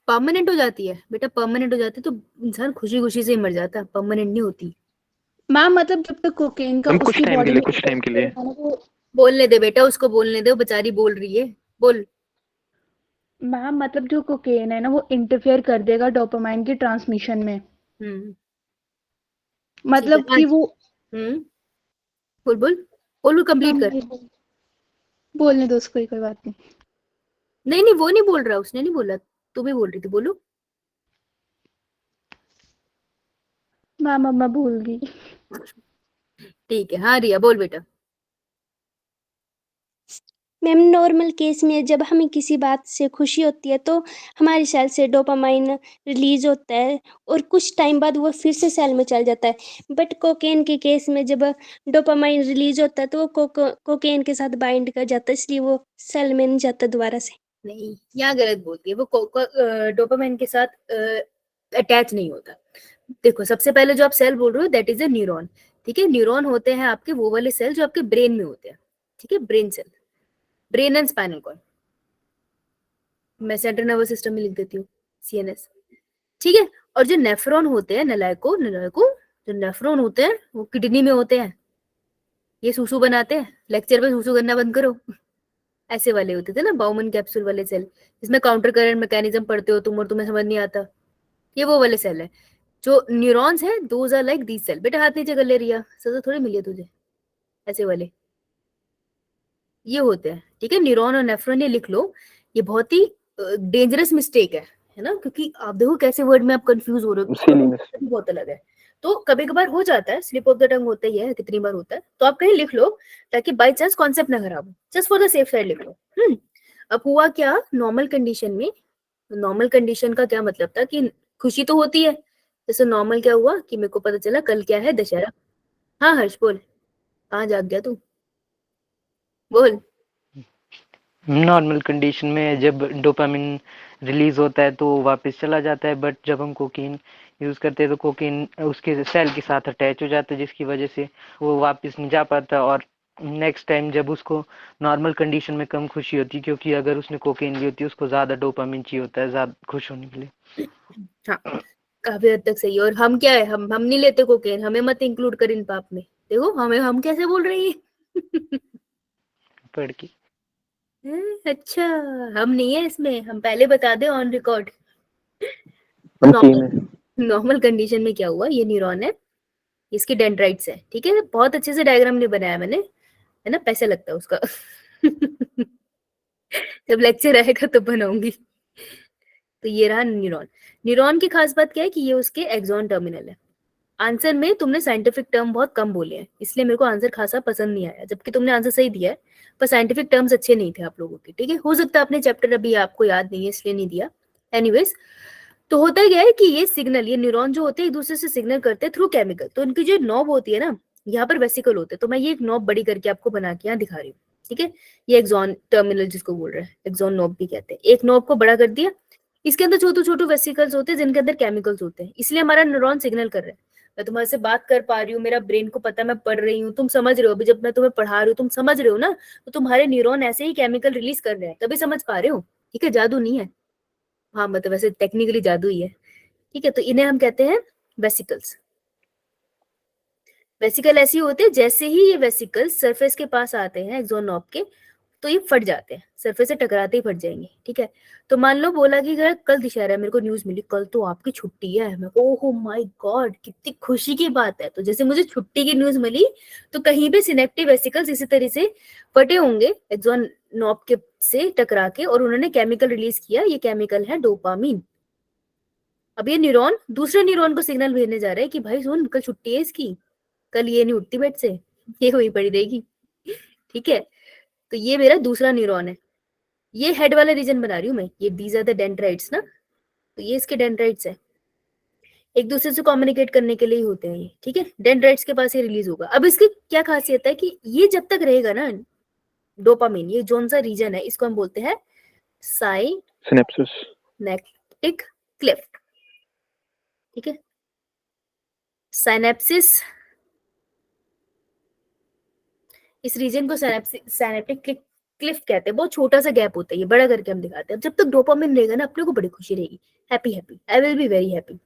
परमानेंट हो जाती है बेटा, परमानेंट हो जाती है तो इंसान खुशी खुशी से ही मर जाता है, परमानेंट नहीं होती। मैम मतलब जब तक कोकेन का हम कुछ उसकी टाइम के बॉडी लिए, में कुछ टाइम के लिए। बोलने दे बेटा, उसको बोलने दे, वो बेचारी बोल रही है। बोल। मैम मतलब जो कोकेन है ना वो इंटरफेयर कर देगा डोपामाइन की ट्रांसमिशन में, हम्म मतलब ठीक है, कि वो बोल बोल बोल, कंप्लीट कर। बोलने दो उसको, कोई बात नहीं। नहीं नहीं, वो नहीं बोल रहा, उसने नहीं बोला, तुम ही बोल रही थी, बोलो। मैम अब मैं भूल गई। ठीक है, हाँ रिया बोल बेटा। मैम नॉर्मल केस में जब हमें किसी बात से खुशी होती है तो हमारी सेल से डोपामाइन रिलीज होता है और कुछ टाइम बाद वो फिर से सेल में चल जाता है। बट कोकेन के केस में जब डोपामाइन रिलीज होता है तो वो कोकेन के साथ बाइंड कर जाता है, इसलिए वो सेल में नहीं जाता दोबारा से। नहीं, यहाँ गलत बोलती है, वो डोपामाइन के साथ अटैच नहीं होता। देखो, सबसे पहले जो आप सेल बोल रहे हो दैट इज अ न्यूरॉन। ठीक है, न्यूरॉन होते हैं आपके वो वाले सेल जो आपके ब्रेन में होते हैं। ठीक है, brain cell, brain and spinal cord. मैं सेंट्रल नर्वस सिस्टम में लिख देती हूँ, सीएनएस। ठीक है, और जो नेफ्रॉन होते हैं, नलायको जो नेफ्रॉन होते हैं वो किडनी में होते हैं। ये सूसू बनाते हैं, लेक्चर पे सूसू करना बंद करो। ऐसे वाले होते थे ना बाउमन कैप्सूल वाले सेल, जिसमें काउंटर करंट मैकेनिज्म पढ़ते हो तुम और तुम्हें समझ नहीं आता, ये वो वाले सेल है। जो न्यूरॉन्स है those are like these cell. बेटा हाथ नीचे कर ले रिया, सजा थोड़ी मिली है तुझे। ऐसे वाले ये होते हैं। ठीक है, न्यूरॉन और नेफ्रॉन, ये लिख लो। ये बहुत ही डेंजरस मिस्टेक है ना, क्योंकि आप देखो कैसे वर्ड में आप कंफ्यूज हो रहे हो, बहुत अलग है। तो कभी कभार हो जाता है, स्लिप ऑफ द टंग होता ही है, कितनी बार होता है, तो आप कहीं लिख लो ताकि बाई चांस कॉन्सेप्ट ना खराब हो, just for the safe side लिख लो। अब हुआ क्या नॉर्मल कंडीशन में? नॉर्मल कंडीशन का क्या मतलब था कि खुशी तो होती है। जैसे नॉर्मल क्या हुआ कि मेरे को पता चला कल क्या है, दशहरा। हाँ हर्ष बोल, कहाँ जाग गया तू? बोल। नॉर्मल कंडीशन में जब डोपामिन रिलीज होता है तो वापस चला जाता है, बट जब हम कोकीन यूज करते हैं तो कोकीन उसके सेल के साथ अटैच हो जाता है, जिसकी वजह से वो वापस नहीं जा पाता। और नेक्स्ट टाइम जब उसको नॉर्मल कंडीशन में कम खुशी होती है, क्योंकि अगर उसने कोकीन ली होती है उसको ज्यादा डोपामिन चाहिए होता है ज्यादा खुश होने के लिए। हाँ, काफी हद तक सही है। और हम क्या है, हम नहीं लेते कोकेन, हमें मत इंक्लूड कर इन पाप में। देखो हमें, हम कैसे बोल रही है। पढ़ के अच्छा, हम नहीं है इसमें, हम पहले बता दे ऑन रिकॉर्ड। नॉर्मल कंडीशन में क्या हुआ, ये न्यूरॉन है, इसकी डेंड्राइट्स है, ठीक है, बहुत अच्छे से डायग्राम नहीं बनाया मैंने, है ना, पैसा लगता है उसका जब लेक्चर आएगा तो बनाऊंगी। तो ये रहा न्यूरॉन। न्यूरॉन की खास बात क्या है कि ये उसके एक्सॉन टर्मिनल है। आंसर में तुमने साइंटिफिक टर्म बहुत कम बोले हैं, इसलिए मेरे को आंसर खासा पसंद नहीं आया, जबकि तुमने आंसर सही दिया है, पर साइंटिफिक टर्म्स अच्छे नहीं थे आप लोगों के, ठीक है। हो सकता है अपने चैप्टर अभी आपको याद नहीं है इसलिए नहीं दिया। एनीवेज, तो होता क्या है कि ये सिग्नल, ये न्यूरॉन जो होते हैं एक दूसरे से सिग्नल करते हैं थ्रू केमिकल। तो इनकी जो नॉब होती है ना, यहाँ पर वेसिकल होते हैं, तो मैं ये एक नॉब बड़ी करके आपको बना के यहाँ दिखा रही हूँ, ठीक है। ये एक्सॉन टर्मिनल जिसको बोल रहे हैं, एक्सॉन नॉब भी कहते हैं। एक नॉब को बड़ा कर दिया, इसके अंदर छोटे छोटे वेसिकल्स होते हैं जिनके अंदर केमिकल्स होते हैं, इसलिए हमारा न्यूरॉन सिग्नल कर रहा है। मैं तुम्हारे से बात कर पा रही हूँ, मेरा ब्रेन को पता मैं पढ़ रही हूँ, तुम समझ रहे हो, अभी जब मैं तुम्हें पढ़ा रही हूँ तुम समझ रहे हो ना, तो तुम्हारे न्यूरॉन ऐसे ही केमिकल रिलीज कर रहे हैं, तभी समझ पा रहे हो, ठीक है। जादू नहीं है, हाँ मतलब वैसे टेक्निकली जादू ही है, ठीक है। तो इन्हें हम कहते हैं वेसिकल्स। वेसिकल ऐसे होते हैं, जैसे ही ये वेसिकल सरफेस के पास आते हैं एक्सॉन नॉब के, तो ये फट जाते हैं, सरफेस से टकराते ही फट जाएंगे, ठीक है। तो मान लो बोला कि कल दशहरा है, मेरे को न्यूज मिली कल तो आपकी छुट्टी है, मैं ओह माय गॉड कितनी खुशी की बात है। तो जैसे मुझे छुट्टी की न्यूज मिली, तो कहीं भी सिनेप्टिक वेसिकल्स इसी तरह से फटे होंगे एक्सॉन नॉब के से टकरा के, और उन्होंने केमिकल रिलीज किया, ये केमिकल है डोपामीन। अब ये न्यूरॉन दूसरे न्यूरॉन को सिग्नल भेजने जा रहे हैं कि भाई सुन कल छुट्टी है इसकी, कल ये नहीं उठती बेड से, ये हुई पड़ी रहेगी, ठीक है। तो ये मेरा दूसरा न्यूरॉन है, ये हेड वाला रीजन बना रही हूँ मैं, ये दीज आर द डेंड्राइट्स ना, तो ये इसके डेंड्राइट्स है, एक दूसरे से कम्युनिकेट करने के लिए ही होते हैं ये, ठीक है। डेंड्राइट्स के पास ये रिलीज होगा। अब इसकी क्या खासियत है कि ये जब तक रहेगा ना डोपामिन, ये जोन सा रीजन है, इसको हम बोलते हैं साइनेप्टिक क्लेफ्ट, ठीक है। साइनेप्सिस, इस रीजन को साइनेप्टिक क्लिफ कहते हैं। बहुत छोटा सा गैप होता है, ये बड़ा करके हम दिखाते हैं। जब तक डोपामिन रहेगा ना अपने को बड़ी खुशी रहेगी, happy happy, I will be very happy,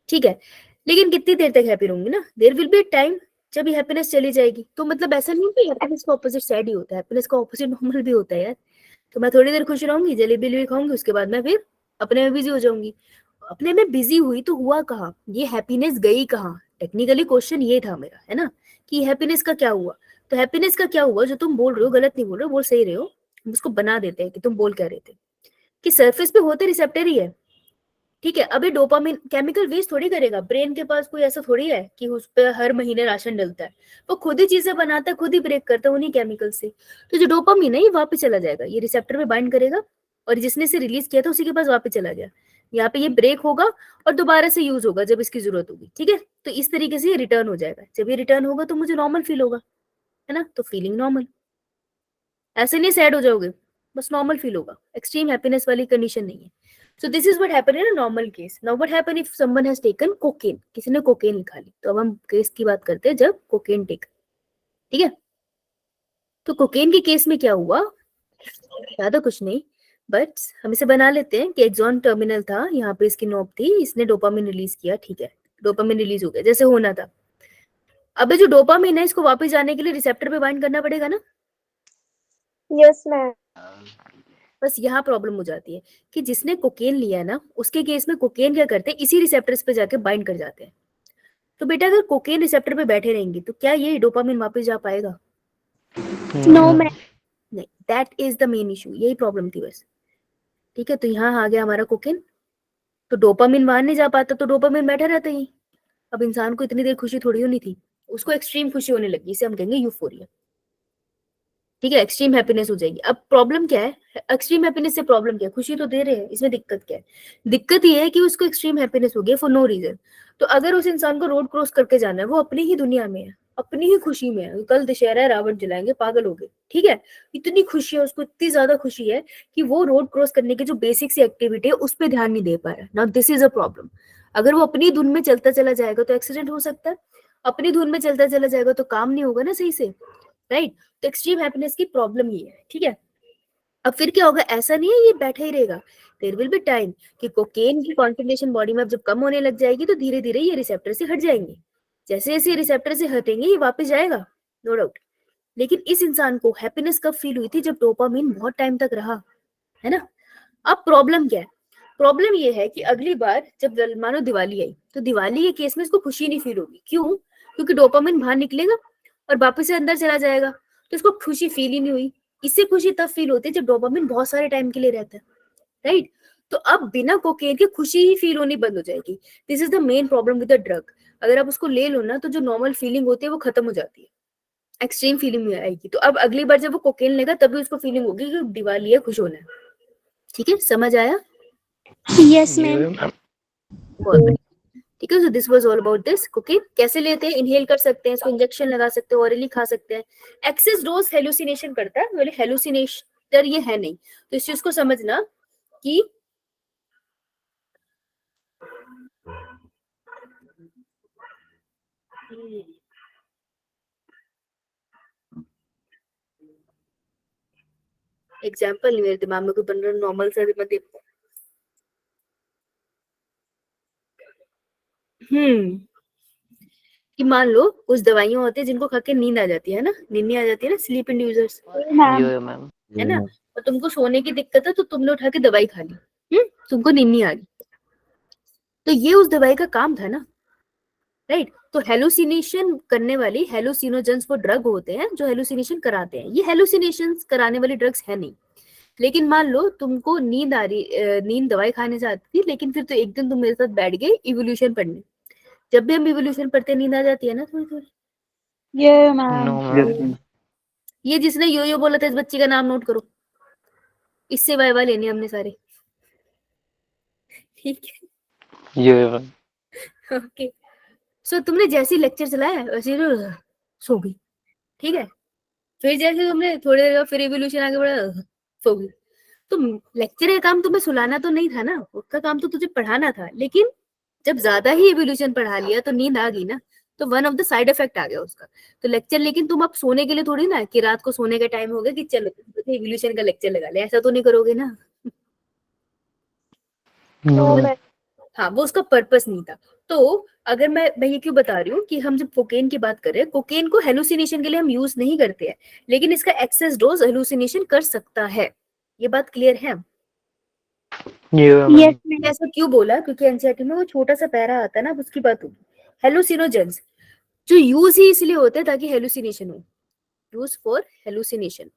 ठीक है। लेकिन कितनी देर तक हैप्पी रहूंगी ना, there will be a time जब ये हैप्पीनेस चली जाएगी। तो मतलब ऐसा नहीं कि हैप्पीनेस का ऑपोजिट सैड ही होता है, हैप्पीनेस का ऑपोजिट नॉर्मल भी होता है यार। तो मैं थोड़ी देर खुश रहूंगी, जलेबी जलेबी खाऊंगी, उसके बाद मैं फिर अपने में बिजी हो जाऊंगी। अपने में बिजी हुई तो हुआ कहाँ, ये हैप्पीनेस गई कहाँ? टेक्निकली क्वेश्चन ये था मेरा, है ना, कि हैप्पीनेस का क्या हुआ। तो हैप्पीनेस का क्या हुआ, जो तुम बोल रहे हो गलत नहीं बोल रहे हो, बोल सही रहे हो, हम उसको बना देते हैं कि तुम बोल क्या रहे थे, कि सरफेस पे होते रिसेप्टर ही है, ठीक है। अभी डोपामिन केमिकल वेस्ट थोड़ी करेगा, ब्रेन के पास कोई ऐसा थोड़ी है कि उस पर हर महीने राशन डलता है, वो खुद ही चीजें बनाता है, खुद ही ब्रेक करता है उन्हीं केमिकल से। तो जो डोपामिन है ये वापस चला जाएगा, ये रिसेप्टर पे बाइंड करेगा, और जिसने से रिलीज किया था उसी के पास वापस चला गया, यहाँ पे ये ब्रेक होगा और दोबारा से यूज होगा जब इसकी जरूरत होगी, ठीक है। तो इस तरीके से ये रिटर्न हो जाएगा, जब ये रिटर्न होगा तो मुझे नॉर्मल फील होगा, है ना, तो फीलिंग नॉर्मल, ऐसे नहीं सैड हो जाओगे, बस नॉर्मल फील होगा, एक्सट्रीम हैप्पीनेस वाली कंडीशन नहीं है। So this is what happened in a normal case. Now what happened if someone has taken cocaine? किसी ने कोकेन लिखा ली, तो अब हम केस की बात करते हैं जब कोकेन टेक, ठीक है। तो कोकेन के केस में क्या हुआ, ज्यादा कुछ नहीं, बट हम इसे बना लेते हैं कि एक्सॉन टर्मिनल था, यहाँ पे इसकी नोब थी, इसने डोपामिन रिलीज किया, ठीक है, डोपामिन रिलीज हो गया जैसे होना था। अब जो डोपामिन है इसको वापस जाने के लिए रिसेप्टर पे बाइंड करना पड़ेगा ना। Yes ma'am. बस यहाँ प्रॉब्लम हो जाती है कि जिसने कोकेन लिया है ना, उसके केस में कोकेन क्या करते हैं, इसी रिसेप्टर्स पे जाके बाइंड कर जाते हैं। तो बेटा अगर कोकेन रिसेप्टर पे बैठे रहेंगे तो क्या ये डोपामिन वापस जा पाएगा? No ma'am. नहीं, that is the main issue, यही प्रॉब्लम थी बस, ठीक है। तो यहाँ आ गया हमारा कोकेन, तो डोपामिन वहां नहीं जा पाता, तो डोपामिन बैठा रहता ही। अब इंसान को इतनी देर खुशी थोड़ी होनी थी, उसको एक्सट्रीम खुशी होने लगी, इसे हम कहेंगे यूफोरिया, ठीक है, एक्सट्रीम हैप्पीनेस हो जाएगी। अब प्रॉब्लम क्या है, एक्सट्रीम हैप्पीनेस से प्रॉब्लम क्या है, खुशी तो दे रहे हैं, इसमें दिक्कत क्या है? दिक्कत ये है कि उसको एक्सट्रीम हैप्पीनेस हो गया फॉर नो रीजन। तो अगर उस इंसान को रोड क्रॉस करके जाना है, वो अपनी ही दुनिया में है, अपनी ही खुशी में है, कल दशहरा है रावण जलाएंगे, पागल हो गए, ठीक है, इतनी खुशी है उसको, इतनी ज्यादा खुशी है कि वो रोड क्रॉस करने की जो बेसिक सी एक्टिविटी है उस पर ध्यान नहीं दे पा रहा है। Now this is a problem. अगर वो अपनी धुन में चलता चला जाएगा तो एक्सीडेंट हो सकता है, अपनी धुन में चलता चला जाएगा तो काम नहीं होगा ना सही से, राइट। तो एक्सट्रीम हैप्पीनेस की प्रॉब्लम ये है, ठीक है। अब फिर क्या होगा, ऐसा नहीं है ये बैठा ही रहेगा, देयर विल बी टाइम कि कोकेन की कॉन्सेंट्रेशन बॉडी में अब जब कम होने लग जाएगी तो धीरे धीरे ये रिसेप्टर से हट जाएंगे, जैसे जैसे रिसेप्टर से हटेंगे ये वापस जाएगा, नो डाउट। लेकिन इस इंसान को हैप्पीनेस कब फील हुई थी, जब डोपामिन बहुत टाइम तक रहा, है ना। अब प्रॉब्लम क्या है, प्रॉब्लम ये है कि अगली बार जब मानो दिवाली आई तो दिवाली के केस में इसको खुशी नहीं फील होगी। क्यों? क्योंकि डोपामिन बाहर निकलेगा और वापस से अंदर चला जाएगा, तो इसको खुशी फील ही नहीं हुई। इससे खुशी तब फील होती है जब डोपामिन बहुत सारे टाइम के लिए रहता है, राइट? तो अब बिना कोकेन के खुशी ही फील होनी बंद हो जाएगी। This is the main problem with the drug. अगर आप उसको ले लो ना तो जो नॉर्मल फीलिंग होती है वो खत्म हो जाती है, एक्सट्रीम फीलिंग में आएगी। तो अब अगली बार जब वो कोकेन लेगा तभी उसको फीलिंग होगी कि दिवाली है, खुश होना है। ठीक है, समझ आया? Yes ma'am. बहुत बढ़िया। ठीक है, so this was all about this cocaine. कैसे लेते हैं? इनहेल कर सकते हैं, इसको इंजेक्शन लगा सकते हैं, ऑरली खा सकते हैं। एक्सेस डोज हेलुसिनेशन करता है, बोले हेलुसिनेटर ये है नहीं। तो इस चीज को समझना कि एग्जाम्पल मेरे दिमाग में कोई बन रहा, नॉर्मल सा मैं देखता। कि मान लो कुछ दवाइयां होती है जिनको खा के नींद आ जाती है ना, नींद आ जाती है ना, स्लीप इंड्यूसर्स, मैम है ना? और तुमको सोने की दिक्कत है तो तुमने उठा के दवाई खा ली, तुमको नींद नहीं आ रही, तो ये उस दवाई का काम था ना, राइट? तो हेलुसिनेशन करने वाली हेलुसिनोजेंस वो ड्रग होते हैं जो हेलुसिनेशन कराते हैं। ये हेलुसिनेशन कराने वाली ड्रग्स है नहीं। लेकिन मान लो तुमको नींद आ रही, नींद दवाई खाने से आती थी, लेकिन फिर तो एक दिन तुम मेरे साथ बैठ गए इवोल्यूशन पढ़ने। जब भी हम इवोल्यूशन पढ़ते नींद आ जाती है ना थोड़ी थोड़ी। ये ma'am. No yes ma'am ma'am. ये जिसने यो बोला था इस बच्ची का नाम नोट करो, इससे वाइवा लेने हमने सारे। ठीक है, ये मैम ओके। सो तुमने जैसे लेक्चर चलाया वैसे सो गई, ठीक है? फिर जैसे तुमने थोड़ी देर बाद फिर इवोल्यूशन आगे बढ़ा, सो गई। तो लेक्चर का काम तुम्हें सुलाना तो नहीं था ना, उसका काम तो तुझे पढ़ाना था। लेकिन जब ज्यादा ही इवोल्यूशन पढ़ा लिया तो नींद आ गई ना, तो one of the side effect आ गया उसका। तो लेक्चर, लेकिन तुम अब सोने के लिए थोड़ी ना कि रात को सोने का टाइम हो गया कि चलो इवोल्यूशन का लेक्चर लगा ले, ऐसा तो नहीं करोगे ना। No ma'am. हाँ, वो उसका पर्पस नहीं था। तो अगर मैं ये क्यों बता रही हूँ कि हम जब कोकेन की बात कर रहे हैं, कोकेन को हेलुसिनेशन के लिए हम यूज नहीं करते हैं, लेकिन इसका एक्सेस डोज हेलुसिनेशन कर सकता है। ये बात क्लियर है? ये मैम ऐसा क्यों बोला? क्योंकि एनसीईआरटी में वो छोटा सा पैरा आता है ना, अब उसकी बात होगी। हेलुसिनोजेंस जो यूज ही इसलिए होते हैं ताकि हेलुसिनेशन हो, यूज फॉर हेलुसिनेशन।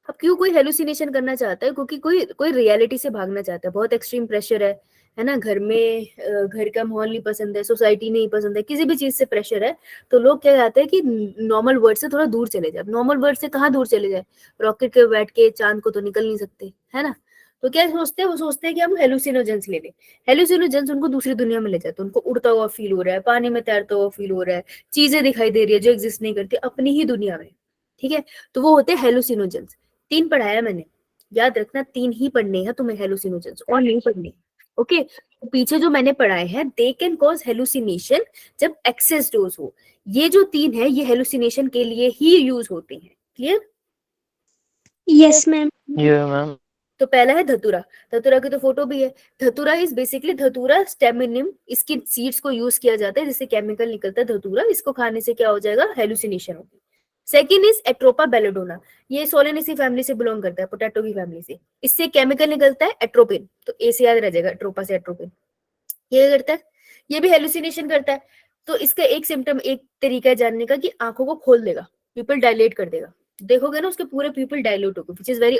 अब क्यों कोई हेलुसिनेशन करना चाहता है? क्योंकि कोई कोई रियलिटी से भागना चाहता है, बहुत एक्सट्रीम प्रेशर है ना, घर में घर का माहौल नहीं पसंद है, सोसाइटी नहीं पसंद है, किसी भी चीज से प्रेशर है, तो लोग क्या चाहते हैं कि नॉर्मल वर्ड से थोड़ा दूर चले जाए। नॉर्मल वर्ड से कहाँ दूर चले जाए? रॉकेट के बैठ के चांद को तो निकल नहीं सकते, है ना? तो क्या सोचते हैं? वो सोचते हैं कि हम हेलुसिनोजेंस ले लें। हेलुसिनोजेंस उनको दूसरी दुनिया में ले जाते हैं, उनको उड़ता हुआ फील हो रहा है, पानी में तैरता हुआ फील हो रहा है, चीजें दिखाई दे रही है जो एग्जिस्ट नहीं करती अपनी ही दुनिया में, ठीक है? तो वो होते हैं हेलुसिनोजेंस। 3 पढ़ाया मैंने, याद रखना, 3 ही पढ़ने हैं तुम्हें हेलुसिनोजेंस, और नहीं पढ़ने, ओके? तो पीछे जो मैंने पढ़ाए हैं, दे कैन कॉज हेलुसिनेशन जब एक्सेस डोज हो। ये जो 3 है ये हेलुसिनेशन के लिए ही यूज होते हैं। क्लियर? Yes ma'am. ये मैम तो पहला है धतूरा। धतूरा की तो फोटो भी है। धतूरा इज बेसिकली धतूरा स्टेमिनियम, इसकी सीड्स को यूज किया जाता है जिससे केमिकल निकलता है धतूरा। इसको खाने से क्या हो जाएगा? हेलुसिनेशन होगी। सेकेंड इज एट्रोपा बेलेडोना, ये सोलेनेसी फैमिली से बिलोंग करता है, पोटैटो की फैमिली से। इससे केमिकल निकलता है एट्रोपिन, तो ए से याद रह जाएगा, एट्रोपा से एट्रोपिन। ये क्या करता है? ये भी हेलुसिनेशन करता है। तो इसका एक सिम्टम, एक तरीका है जानने का कि आंखों को खोल देगा, पीपल डायलेट कर देगा। देखोगे ना उसके पूरे पीपल डायलेट होगा, विच इज वेरी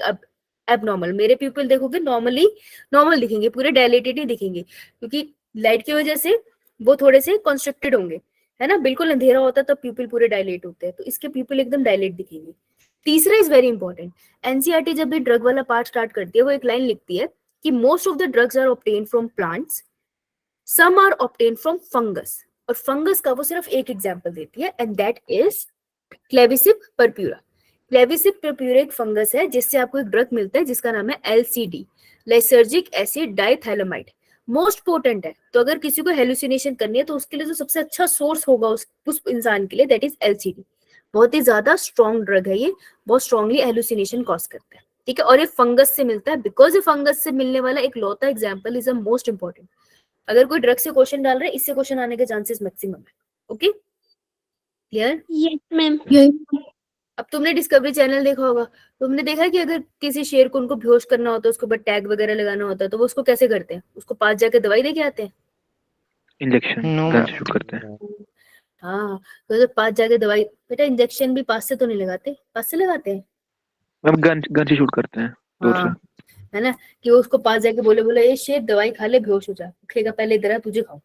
एबनॉर्मल। मेरे पीपल देखोगे नॉर्मली नॉर्मल दिखेंगे, पूरे डायलेटेड नहीं दिखेंगे, क्योंकि लाइट की वजह से वो थोड़े से कॉन्स्ट्रिक्टेड होंगे, है ना? बिल्कुल अंधेरा होता है तब पीपल पूरे डायलेट होते हैं, तो इसके पीपल एकदम डायलेट दिखेंगे। तीसरा इज वेरी इंपॉर्टेंट, एनसीईआरटी जब भी ड्रग वाला पार्ट स्टार्ट करती है वो एक लाइन लिखती है कि most of the drugs are obtain from plants, some are obtain from fungus. और फंगस का वो सिर्फ एक एग्जांपल देती है, and that is Claviceps purpurea. Claviceps purpurea एक फंगस है जिससे आपको एक ड्रग मिलता है जिसका नाम है LCD, lysergic acid diethylamide. Most potent है, तो अगर किसी को हेलुसिनेशन करनी है तो उसके लिए जो सबसे अच्छा सोर्स होगा उस इंसान के लिए, दैट इज एलसीडी। बहुत ही ज्यादा स्ट्रॉन्ग ड्रग है ये, बहुत स्ट्रांगली हेलुसिनेशन कॉज करता है, ठीक है? और ये फंगस से मिलता है, बिकॉज ये फंगस से मिलने वाला एक लौता example is a most important. अगर कोई ड्रग से क्वेश्चन डाल रहा है, इससे क्वेश्चन आने के चांसेस मैक्सिमम है। Okay, clear? Yes ma'am. अब तुमने डिस्कवरी चैनल देखा होगा, तुमने देखा कि अगर किसी शेर को उनको बेहोश करना होता है, उसके ऊपर टैग वगैरह लगाना होता है, तो वो उसको कैसे करते हैं? उसको पास जाके दवाई दे के आते हैं। Injection no gun ma'am. से शूट करते हैं। हाँ, तो जब पास जाके दवाई, बेटा इंजेक्शन भी पास से तो नहीं लगाते, पास से लगाते हैं। मैम गन गन से शूट करते हैं दूर से। हाँ, है ना, कि वो उसको पास जाके बोले बोले ये शेर दवाई खा ले, बेहोश हो जा, उठेगा पहले इधर आ, तुझे खाओ,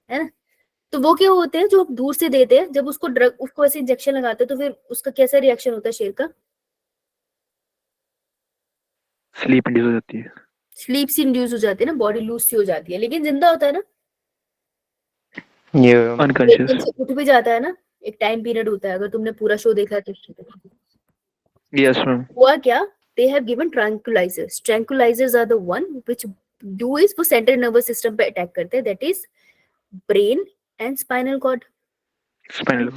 है ना। तो वो क्या होते हैं जो दूर से देते हैं, जब उसको ड्रग, उसको ऐसे इंजेक्शन लगाते हैं, तो फिर उसका कैसा रिएक्शन होता है शेर का? स्लीप इंड्यूस हो जाती है। स्लीप सी इंड्यूस हो जाती है ना, बॉडी लूज सी हो जाती है, लेकिन जिंदा होता है ना, ये एकदम अनकॉन्शियस। से उठ भी जाता है ना। एक टाइम पीरियड होता है, अगर तुमने पूरा शो देखा है तो। Yes ma'am. हुआ क्या, they have given tranquilizers. Tranquilizers are the one which do is वो सेंट्रल नर्वस सिस्टम पे अटैक करते हैं, that is brain and spinal cord. Spinal.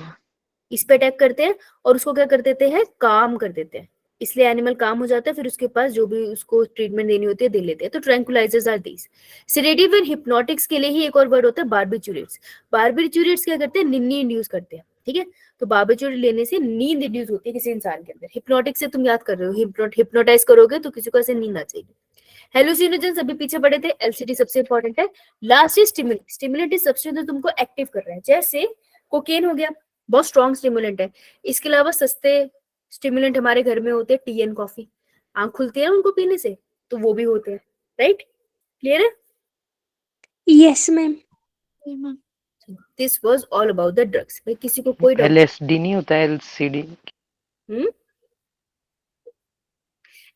इस पे अटैक करते हैं और उसको क्या कर देते हैं, काम कर देते हैं, इसलिए एनिमल काम हो जाता है, फिर उसके पास जो भी उसको ट्रीटमेंट देनी होती है दे लेते हैं। तो tranquillisers are these. Sedative and hypnotics के लिए ही एक और वर्ड होता है बार्बिचुरेट्स। बार्बिचुरेट्स क्या करते हैं, नींद इंड्यूस करते हैं, ठीक है। तो बार्बिचुरेट लेने से नींद इंड्यूस होती है किसी इंसान के अंदर। हिप्नोटिक से तुम याद कर रहे हो, हिप्नोटाइज करोगे तो किसी को ऐसे नींद आ जाएगी। हेलुसिनोजन अभी पीछे पड़े थे, एलसीडी सबसे इंपॉर्टेंट है। Last is stimulant. Stimulant is substance जो तुमको एक्टिव कर रहा है, जैसे कोकेन हो गया, बहुत स्ट्रॉन्ग स्टिमुलेंट है। इसके अलावा सस्ते स्टिमुलेंट हमारे घर में होते हैं, टी एंड कॉफी, आंख खुलती है ना उनको पीने से, तो वो भी होते हैं, राइट, क्लियर है। Yes ma'am. This was all about the drugs. भाई किसी को कोई डाउट? LSD नहीं होता, LCD।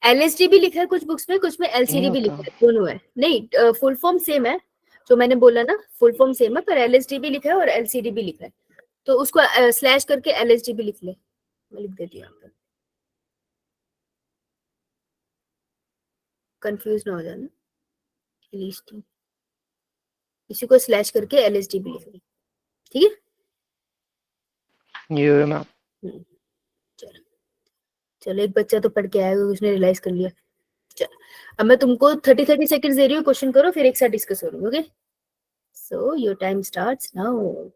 एलएसडी भी लिखा है कुछ बुक्स में, कुछ में एलसीडी नहीं भी होता। लिखा है, दोनों है। नहीं, फुल फॉर्म सेम है, जो मैंने बोला ना, फुल फॉर्म सेम है, पर एलएसडी भी लिखा है और एलसीडी भी लिखा है, तो उसको स्लैश करके एलएसडी भी लिख ले, मैं लिख देती हूँ, यहाँ पर कंफ्यूज ना हो जाना। एलएसडी, इसी को स्लैश करके एलएसडी भी लिख ले, ठीक है। ये मैम। चलो चलो, एक बच्चा तो पढ़ के आया होगा, उसने रियलाइज कर लिया। चलो, अब मैं तुमको 30 सेकंड्स दे रही हूँ, क्वेश्चन करो, फिर एक साथ डिस्कस करूंगी, okay. So your time starts now.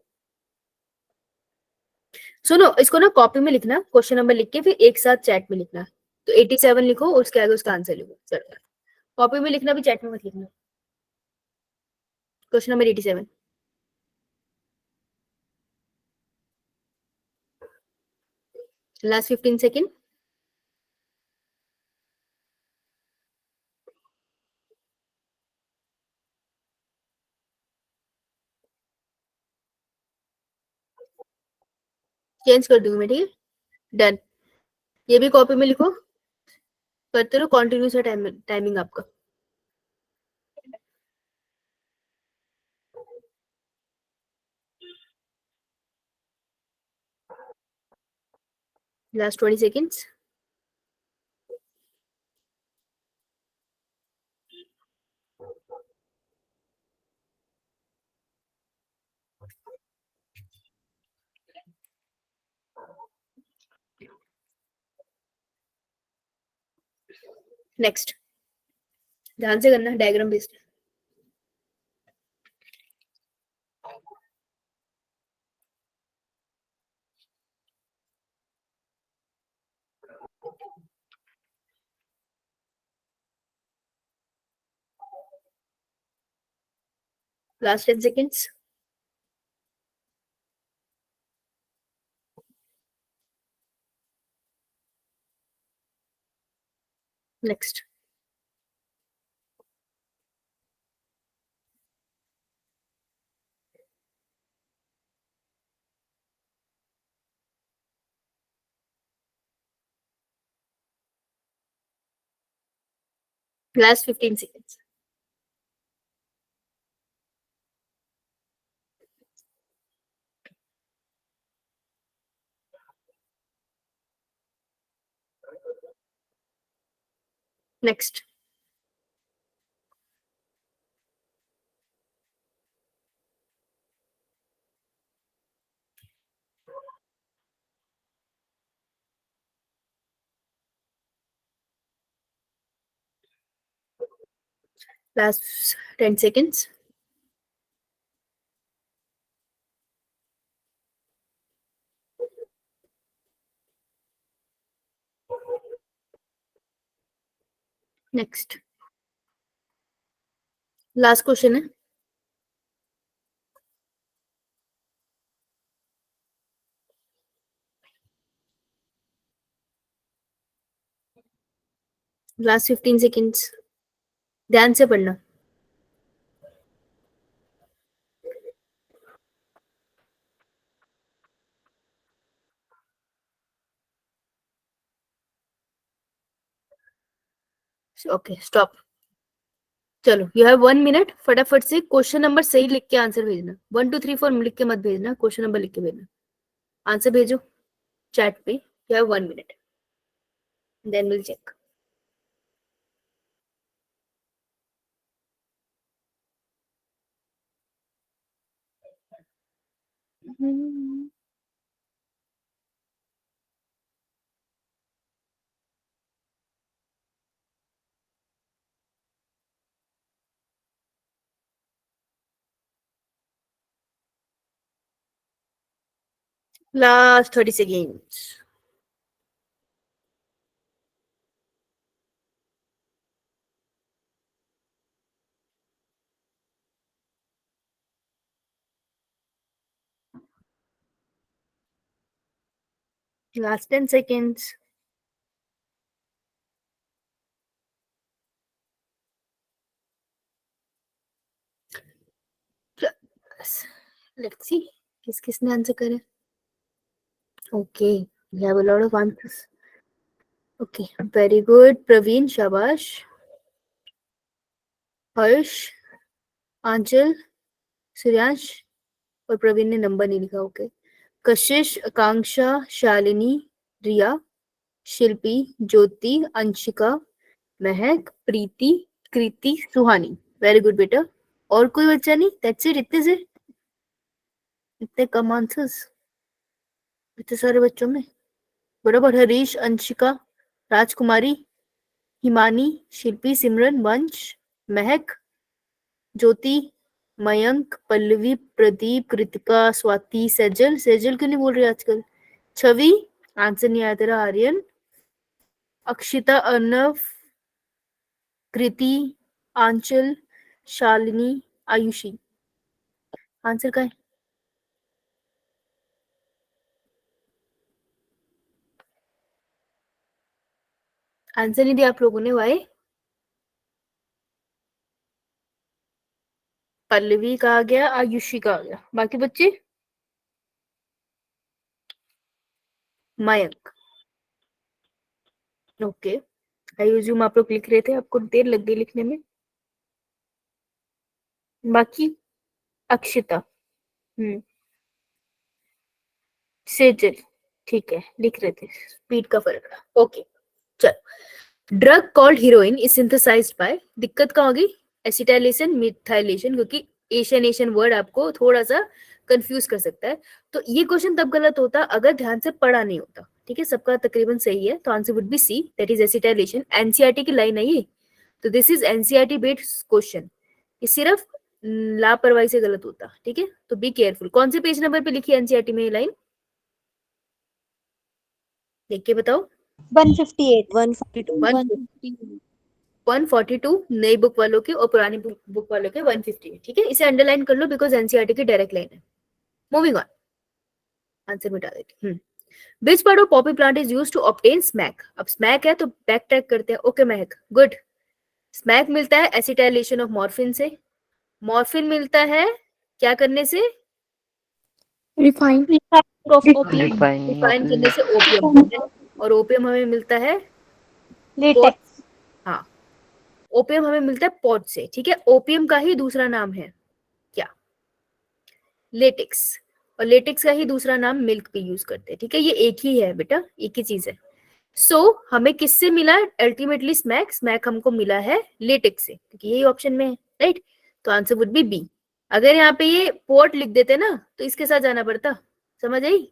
सुनो, इसको ना कॉपी में लिखना, क्वेश्चन नंबर लिख के फिर एक साथ चैट में लिखना। तो 87 लिखो और उसके आगे उसका आंसर लिखो। चलो, कॉपी में लिखना भी, चैट में मत लिखना। Question number 87। Last 15 second. Change कर दूंगी मैं, ठीक है, डन। ये भी कॉपी में लिखो, करते रहो कंटिन्यूस है टाइमिंग आपका। Last 20 seconds. नेक्स्ट, ध्यान से करना, diagram based. Last 10 seconds. Next, last 15 seconds. Next, last 10 seconds. Next last question है। लास्ट 15 सेकेंड्स, ध्यान से पढ़ना। Okay stop. चलो यू हैव 1 मिनट, फटाफट से क्वेश्चन नंबर सही लिख के आंसर भेजना। 1 2 3 4 लिख के मत भेजना, क्वेश्चन नंबर लिख के भेजना। आंसर भेजो चैट पे। You have 1 minute, then will check. Last 30 seconds. Last 10 seconds. Let's see. किसने आंसर करे? Okay, we have a lot of answers. Okay, very good. Praveen, शाबाश. हर्ष, आंचल, सूर्यांश और प्रवीण ने नंबर नहीं लिखा। ओके, कशिश, आकांक्षा, शालिनी, रिया, शिल्पी, ज्योति, अंशिका, महक, प्रीति, कृति, सुहानी। वेरी गुड बेटा। और कोई बच्चा नहीं? That's it. इतने से इतने कम आंसर्स इतने सारे बच्चों में? बराबर। हरीश, अंशिका, राजकुमारी, हिमानी, शिल्पी, सिमरन, वंश, महक, ज्योति, मयंक, पल्लवी, प्रदीप, कृतिका, स्वाति, सेजल। सेजल क्यों नहीं बोल रही आजकल? छवि, आंसर नहीं आया तेरा। आर्यन, अक्षिता, अर्नव, कृति, आंचल, शालिनी, आयुषी। आंसर का है? आंसर नहीं दिया आप लोगों ने। वाई? पल्लवी का आ गया, आयुषी का आ गया, बाकी बच्चे? मयंक। ओके, आई यूज्यूम आप लोग लिख रहे थे, आपको देर लग गई लिखने में। बाकी अक्षिता, सेजल, ठीक है लिख रहे थे, स्पीड का फर्क था। ओके चलो। Drug called heroin is synthesised by, दिक्कत कहाँ होगी? एसिटाइलेशन, मिथाइलेशन, क्योंकि एशियन वर्ड आपको थोड़ा सा कंफ्यूज कर सकता है। तो ये क्वेश्चन तब गलत होता अगर ध्यान से पढ़ा नहीं होता। ठीक है, सबका तकरीबन सही है, तो answer would be C, that is acetylation. NCERT की लाइन है ये, तो this is NCERT based question. ये सिर्फ लापरवाही से गलत होता। ठीक है, तो बी केयरफुल। कौन से पेज नंबर पे लिखी है एनसीईआरटी में ये लाइन? देख के बताओ। 142 नई बुक वालों के और पुरानी बुक वालों के 150। ठीक है, इसे अंडरलाइन कर लो बिकॉज एनसीईआरटी की डायरेक्ट लाइन है। मूविंग ऑन, आंसर मिटा देती। Which part of poppy plant is used to obtain smack? अब स्मैक है तो बैक ट्रैक करते हैं। ओके महक, गुड। स्मैक मिलता है एसिटाइलेशन ऑफ मॉर्फिन से। मॉर्फिन मिलता है क्या करने से? रिफाइन करने से ओपियम। और ओपियम हमें मिलता है लेटेक्स। हाँ, ओपियम हमें मिलता है पॉट से। ठीक है, ओपियम का ही दूसरा नाम है क्या? लेटेक्स। और लेटेक्स का ही दूसरा नाम मिल्क भी यूज करते हैं। ठीक है, ये एक ही है बेटा, एक ही चीज है। सो हमें किससे मिला अल्टीमेटली स्मैक? स्मैक हमको मिला है लेटेक्स से, क्योंकि यही ऑप्शन में है, राइट? तो आंसर वुड बी बी। अगर यहाँ पे ये पॉट लिख देते ना तो इसके साथ जाना पड़ता। समझ आई?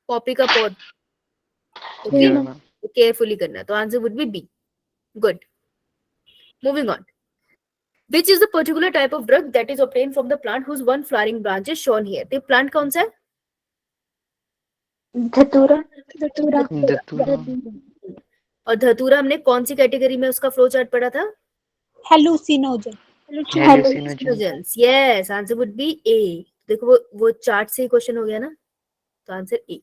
पॉपी का पॉट। केयरफुली करना, तो answer would be B. Good, moving on. Which is the particular type of drug that is obtained from the plant whose one flowering branch is shown here? तो प्लांट कौन सा है? धतूरा। धतूरा। और धतूरा हमने कौन सी कैटेगरी में उसका फ्लो चार्ट पढ़ा था? Hallucinogen. Hallucinogens. Yes, answer would be A. देखो वो चार्ट से ही क्वेश्चन हो गया ना, तो answer A.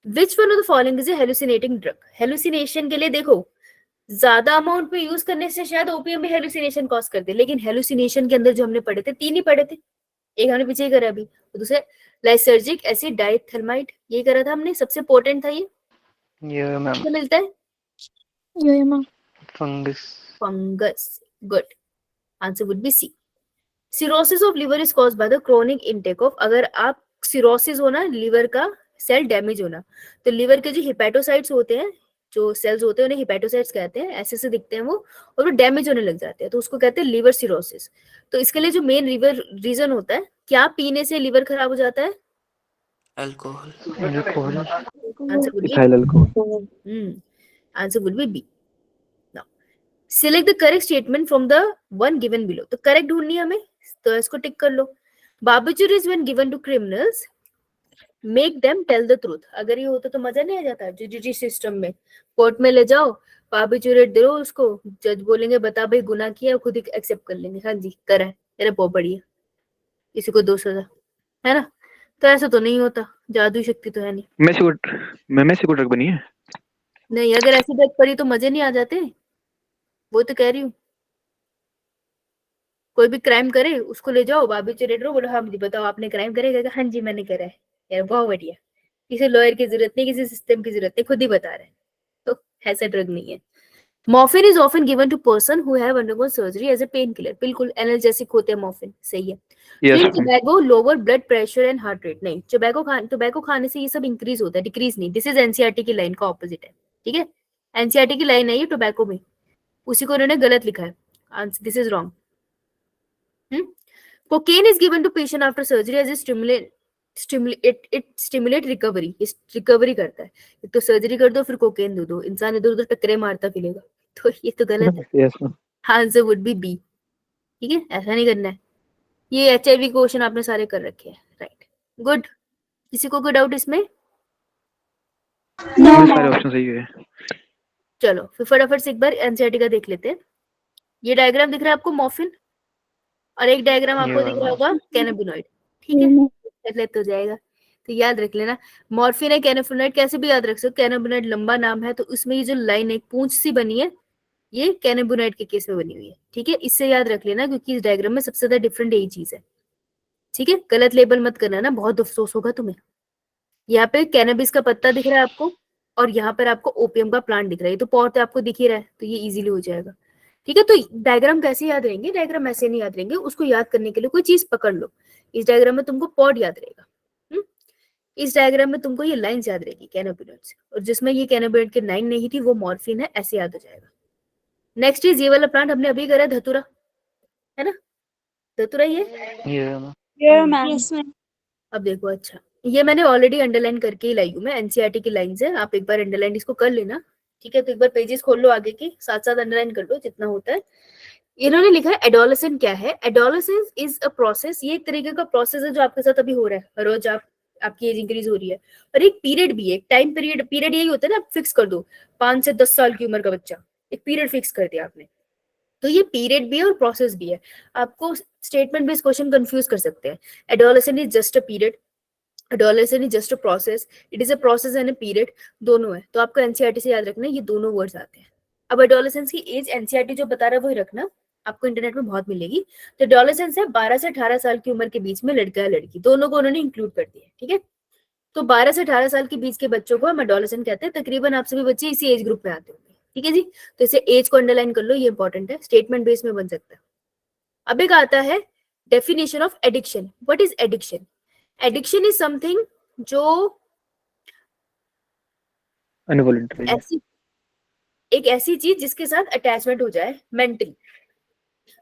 Which one of the following is a hallucinating drug? Hallucination के लिए देखो ज्यादा अमाउंट में यूज करने से शायद ओपीएम भी हेलुसिनेशन कॉज कर दे, लेकिन हेलुसिनेशन के अंदर जो हमने पढ़े थे 3 ही पढ़े थे, एक हमने पीछे ही करा अभी, तो दूसरे लाइसर्जिक एसिड डाइथलमाइड ये करा था हमने, सबसे इंपॉर्टेंट था ये मैम मिलता है Yeah, ma'am. Fungus. Good, answer would be C. Cirrhosis of liver is caused by the chronic intake of, अगर आप सिरोसिस होना लीवर का सेल डैमेज होना, तो लीवर के जो हिपैटोसाइट्स होते हैं, जो सेल्स होते हैं उन्हें हिपैटोसाइट्स कहते हैं, ऐसे से दिखते हैं वो, और वो डैमेज होने लग जाते हैं तो उसको कहते हैं लिवर सिरोसिस। तो इसके लिए जो मेन रीजन होता है, क्या पीने से लिवर खराब हो जाता है? Alcohol. Answer would be ethyl alcohol. Answer would be B. Now select the correct statement from the one given below, तो करेक्ट ढूंढनी है हमें, तो इसको टिक कर लो। Barbiturate is when given to criminals make them tell the truth. अगर ये होता तो मजा नहीं आ जाता, जुडिशरी सिस्टम में कोर्ट में ले जाओ, बार्बिचुरेट दो उसको, जज बोलेंगे बता भाई गुनाह किया, खुद ही एक्सेप्ट कर लेंगे, हाँ जी करा है, तेरा बहुत बढ़िया, किसी को 2 सजा, है ना? तो ऐसा तो नहीं होता, जादू शक्ति तो है नहीं। मेसी को ड्रग बनी है? नहीं, अगर ऐसी ड्रग पड़ी तो मजे नहीं आ जाते, वो तो कह रही हूँ। कोई भी क्राइम करे उसको ले जाओ, बार्बिचुरेट रो, बोलो हाँ मुझे बताओ आपने क्राइम करेगा? हाँ जी मैंने करा है। यार बहुत बढ़िया, किसी लॉयर की जरूरत नहीं, किसी सिस्टम की जरूरत नहीं, खुद ही बता रहे हैं, तो ऐसा ड्रग नहीं है। Morphine is often given to person who have undergone surgery as a painkiller, बिल्कुल एनाल्जेसिक होते हैं मॉर्फिन, सही है। Tobacco lower blood pressure and heart rate, नहीं, टोबैको खाने से ये सब इंक्रीज होता है, डिक्रीज नहीं। दिस इज एनसीईआरटी की लाइन का ऑपोजिट है, ठीक है, एनसीईआरटी की लाइन है ये टोबैको में, उसी को उन्होंने गलत लिखा है, answer this is wrong. Cocaine is given to patient after surgery as a stimulate recovery, recovery करता है। एक तो सर्जरी कर दो फिर कोकेन दे दो, इंसान इधर उधर टकरे मारता फिरेगा, तो ये तो गलत है। आंसर वुड बी बी, ठीक है, ऐसा नहीं करना है। ये एचआईवी क्वेश्चन आपने सारे कर रखे हैं, राइट, गुड। किसी को कोई डाउट इसमें? सारे ऑप्शन सही है। चलो फिर फटाफट से एक बार एनसीईआरटी का देख लेते हैं। ये डायग्राम दिख रहा है आपको मॉर्फिन, और एक डायग्राम आपको दिख रहा होगा कैनाबिनॉइड, ठीक है, गलत हो जाएगा तो याद रख लेना। मॉर्फिन है, कैनाबिनॉइड कैसे भी याद रख सकते हो, कैनाबिनॉइड लंबा नाम है, तो उसमें ये जो लाइन एक पूंछ सी बनी है ये कैनाबिनॉइड के केस में बनी हुई है, ठीक है, इससे याद रख लेना, क्योंकि इस डायग्राम में सबसे ज्यादा डिफरेंट यही चीज है, ठीक है। गलत लेबल मत करना ना, बहुत अफसोस होगा तुम्हें। यहाँ पे कैनबिस का पत्ता दिख रहा है आपको, और यहाँ पर आपको ओपियम का प्लांट दिख रहा है, तो पॉट आपको दिख ही रहा है, तो ये इजीली हो जाएगा, ठीक है। तो डायग्राम कैसे याद रहेंगे? डायग्राम ऐसे नहीं याद रहेंगे, उसको याद करने के लिए कोई चीज पकड़ लो। इस डायग्राम में तुमको पॉड याद रहेगा, इस डायग्राम में तुमको ये लाइंस याद रहेगी कैनाबिनॉइड से, और जिसमें ये कैनाबिनॉइड की लाइन नहीं थी वो मॉर्फिन है, ऐसे याद हो जाएगा। नेक्स्ट इज ये वाला प्लांट हमने अभी करा, धतूरा, है ना, धतूरा ये। Yeah, ma'am. Yes ma'am. अब देखो, अच्छा ये मैंने ऑलरेडी अंडरलाइन करके ही लाई हूँ मैं, एनसीईआरटी की लाइंस है, आप एक बार अंडरलाइन इसको कर लेना, ठीक है। तो एक बार पेजेस खोल लो आगे के, साथ साथ अंडरलाइन कर लो जितना होता है। इन्होंने लिखा है एडोलेसेंट क्या है? एडोलेसेंस इज अ प्रोसेस, ये एक तरीके का प्रोसेस है जो आपके साथ अभी हो रहा है, रोज आपकी एज इंक्रीज हो रही है, और एक पीरियड भी है, एक टाइम पीरियड यही होता है ना, फिक्स कर दो 5 से 10 साल की उम्र का बच्चा, एक पीरियड फिक्स कर दिया आपने, तो ये पीरियड भी है और प्रोसेस भी है। आपको स्टेटमेंट बेस्ड क्वेश्चन कंफ्यूज कर सकते हैं। Adolescent is just a period, adolescent is just a process, it is a process and a period, दोनों है। तो आपको एनसीईआरटी से याद रखना है, ये दोनों वर्ड्स आते हैं। अब एडोलेसेंस की एज एनसीईआरटी जो बता रहा है वही रखना, आपको इंटरनेट में बहुत मिलेगी। तो एडोलेसेंस है 12 से 18 साल की उम्र के बीच में लड़का या लड़की, दोनों को उन्होंने इंक्लूड कर दिया, ठीक है। तो 12 से 18 साल के बीच के बच्चों को हम एडोलेसेंट कहते हैं। तकरीबन आप सभी बच्चे इसी एज ग्रुप में आते होंगे, ठीक है जी। तो इसे एज को अंडरलाइन कर लो, ये इंपॉर्टेंट है, स्टेटमेंट बेस में बन सकता है। अब एक आता है definition of addiction. What is addiction? Addiction is something जो ऐसी एक ऐसी चीज जिसके साथ अटैचमेंट हो जाए मेंटली,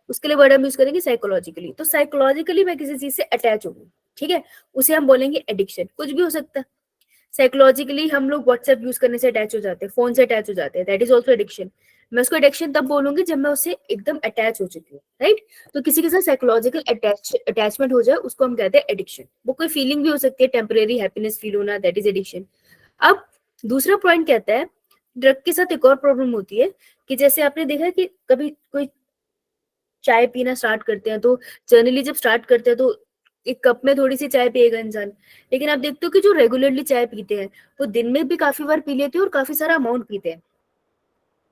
उसके लिए वर्ड हम यूज करेंगे साइकोलॉजिकली। तो साइकोलॉजिकली मैं किसी चीज से अटैच हूँ, ठीक है, उसे हम बोलेंगे एडिक्शन। कुछ भी हो सकता है, साइकोलॉजिकली हम लोग व्हाट्सएप यूज करने से अटैच हो जाते हैं, फोन से अटैच हो जाते हैं, दैट इज ऑल्सो एडिक्शन। मैं उसको एडिक्शन तब बोलूंगी जब मैं उससे एकदम अटैच हो चुकी हूँ, राइट। तो किसी के साथ साइकोलॉजिकल अटैचमेंट हो जाए उसको हम कहते हैं एडिक्शन। वो कोई फीलिंग भी हो सकती है, टेम्परेरी हैप्पीनेस फील होना, दैट इज एडिक्शन। अब दूसरा पॉइंट कहता है ड्रग के साथ एक और प्रॉब्लम होती है कि जैसे आपने देखा है कि कभी कोई चाय पीना स्टार्ट करते हैं तो जनरली जब स्टार्ट करते हैं तो एक कप में थोड़ी सी चाय पिएगा इंसान, लेकिन आप देखते हो कि जो रेगुलरली चाय पीते हैं वो दिन में भी काफी बार पी लेते हैं और काफी सारा अमाउंट पीते हैं,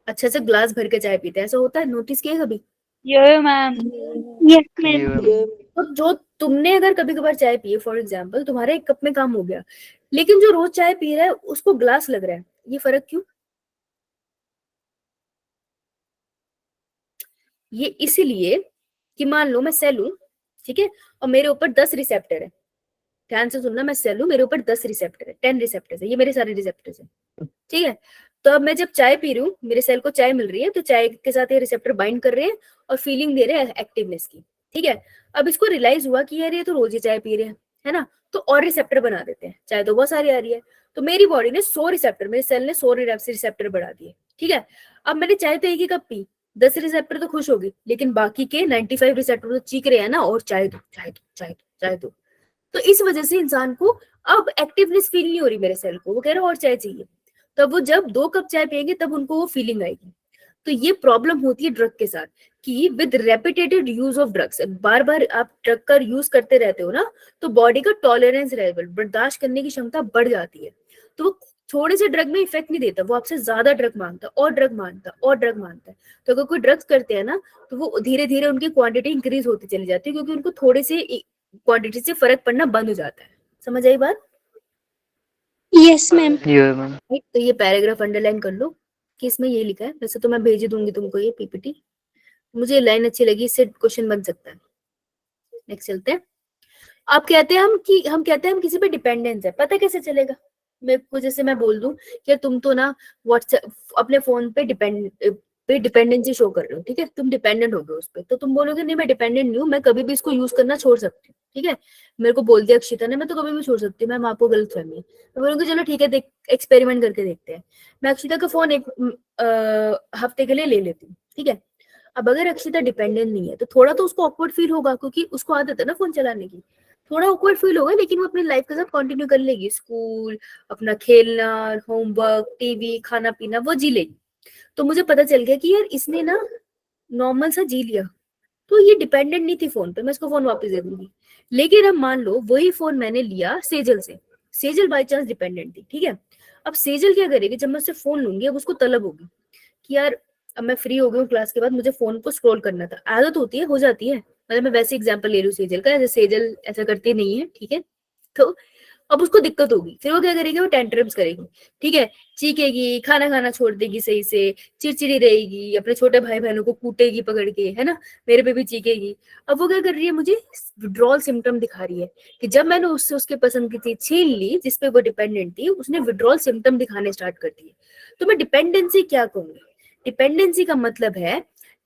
अच्छे से ग्लास भर के चाय पीते हैं, ऐसा होता है, नोटिस किया कभी? यो मैम। Yes ma'am. तो जो तुमने अगर कभी कभार चाय पी, फॉर एग्जाम्पल तुम्हारे एक कप में काम हो गया, लेकिन जो रोज चाय पी रहा है उसको ग्लास लग रहा है, ये फर्क क्यों? ये इसीलिए कि मान लो मैं सेल हूं, ठीक है, और मेरे ऊपर 10 रिसेप्टर है, ध्यान से सुनना, मैं सेल हूं, मेरे ऊपर 10 रिसेप्टर है, 10 रिसेप्टर है, ये मेरे सारे रिसेप्टर है, ठीक है। तो अब मैं जब चाय पी रही हूँ, मेरे सेल को चाय मिल रही है, तो चाय के साथ ये रिसेप्टर बाइंड कर रहे हैं और फीलिंग दे रहे हैं एक्टिवनेस की, ठीक है। अब इसको रियलाइज हुआ कि यार ये तो रोज ही चाय पी रहे हैं, है ना, तो और रिसेप्टर बना देते हैं, चाय तो बहुत सारी आ रही है, तो मेरी बॉडी ने 100 रिसेप्टर, मेरे सेल ने 100 रिसेप्टर बढ़ा दिए, ठीक है। अब मैंने चाय तो एक ही कप पी, 10 रिसेप्टर तो खुश होगी, लेकिन बाकी के 95 रिसेप्टर तो चीख रहे हैं ना, और चाय दो, चाय दो, चाय दो, चाय दो। तो इस वजह से इंसान को अब एक्टिवनेस फील नहीं हो रही मेरे सेल को, वो कह रहा है और चाय चाहिए, तब वो जब 2 कप चाय पिएंगे तब उनको वो फीलिंग आएगी। तो ये प्रॉब्लम होती है ड्रग के साथ कि विद रेपिटेटेड यूज ऑफ ड्रग्स, बार बार आप ड्रग का यूज करते रहते हो ना, तो बॉडी का टॉलरेंस लेवल, बर्दाश्त करने की क्षमता बढ़ जाती है, तो वो थोड़े से ड्रग में इफेक्ट नहीं देता, वो आपसे ज्यादा ड्रग मांगता है और ड्रग मांगता है और ड्रग मांगता है। तो अगर कोई ड्रग्स करते हैं ना, तो वो धीरे धीरे उनकी क्वांटिटी इंक्रीज होती चली जाती है, क्योंकि उनको थोड़े से क्वांटिटी से फर्क पड़ना बंद हो जाता है। समझ आई बात? Yes ma'am. तो ये पैराग्राफ अंडरलाइन कर लो कि इसमें ये लिखा है, वैसे तो मैं भेज दूंगी तुमको ये पीपीटी, मुझे लाइन अच्छी लगी, इससे क्वेश्चन बन सकता है। नेक्स्ट चलते हैं। आप कहते हैं हम कहते हैं हम किसी पे डिपेंडेंस है, पता कैसे चलेगा? मेरे को जैसे मैं बोल दूं कि तुम तो ना व्हाट्सएप अपने फोन पे डिपेंडेंसी शो कर रहे हो, ठीक है, तुम डिपेंडेंट हो गए उस पर, तो तुम बोलोगे नहीं मैं डिपेंडेंट नहीं हूँ, मैं कभी भी इसको यूज करना छोड़ सकती हूँ, ठीक है। मेरे को बोल दिया अक्षिता ने मैं तो कभी भी छोड़ सकती हूँ, मैम आपको गलत फहमी है, मैं बोलूंगी चलो ठीक है, एक्सपेरिमेंट करके देखते हैं, मैं अक्षिता का फोन एक हफ्ते के लिए ले लेती हूँ, ठीक है। अब अगर अक्षिता डिपेंडेंट नहीं है तो थोड़ा तो उसको ऑकवर्ड फील होगा, क्योंकि उसको आदत है ना फोन चलाने की, थोड़ा ऑकवर्ड फील होगा, लेकिन वो अपनी लाइफ के साथ कंटिन्यू कर लेगी, स्कूल, अपना खेलना, होमवर्क, टीवी, खाना पीना, वो जी लेगी। तो मुझे पता चल गया कि यार इसने ना नॉर्मल सा जी लिया, तो ये डिपेंडेंट नहीं थी फोन पे, मैं इसको फोन वापस दे दूंगी। लेकिन अब मान लो वही फोन मैंने लिया सेजल से, सेजल बाई चांस डिपेंडेंट थी, ठीक है। अब सेजल क्या करेगी, जब मैं उससे फोन लूंगी, अब उसको तलब होगी कि यार अब मैं फ्री हो गई हूँ क्लास के बाद, मुझे फोन को स्क्रॉल करना था, आदत होती है, हो जाती है, मतलब मैं वैसे एग्जांपल ले रही हूँ सेजल का, सेजल ऐसा करती नहीं है, ठीक है। तो अब उसको दिक्कत होगी, फिर वो क्या करेगी, वो टेंट्रम्स करेगी, ठीक है, चीखेगी, खाना खाना छोड़ देगी, सही से चिड़चिड़ी रहेगी, अपने छोटे भाई बहनों को कूटेगी पकड़ के, है ना, मेरे पे भी चीखेगी। अब वो क्या कर रही है, मुझे विड्रॉल सिम्टम दिखा रही है कि जब मैंने उससे उसके पसंद की चीज छीन ली जिसपे वो डिपेंडेंट थी, उसने विड्रॉल सिम्टम दिखाने स्टार्ट कर दिए। तो मैं डिपेंडेंसी क्या कहूंगी? डिपेंडेंसी का मतलब है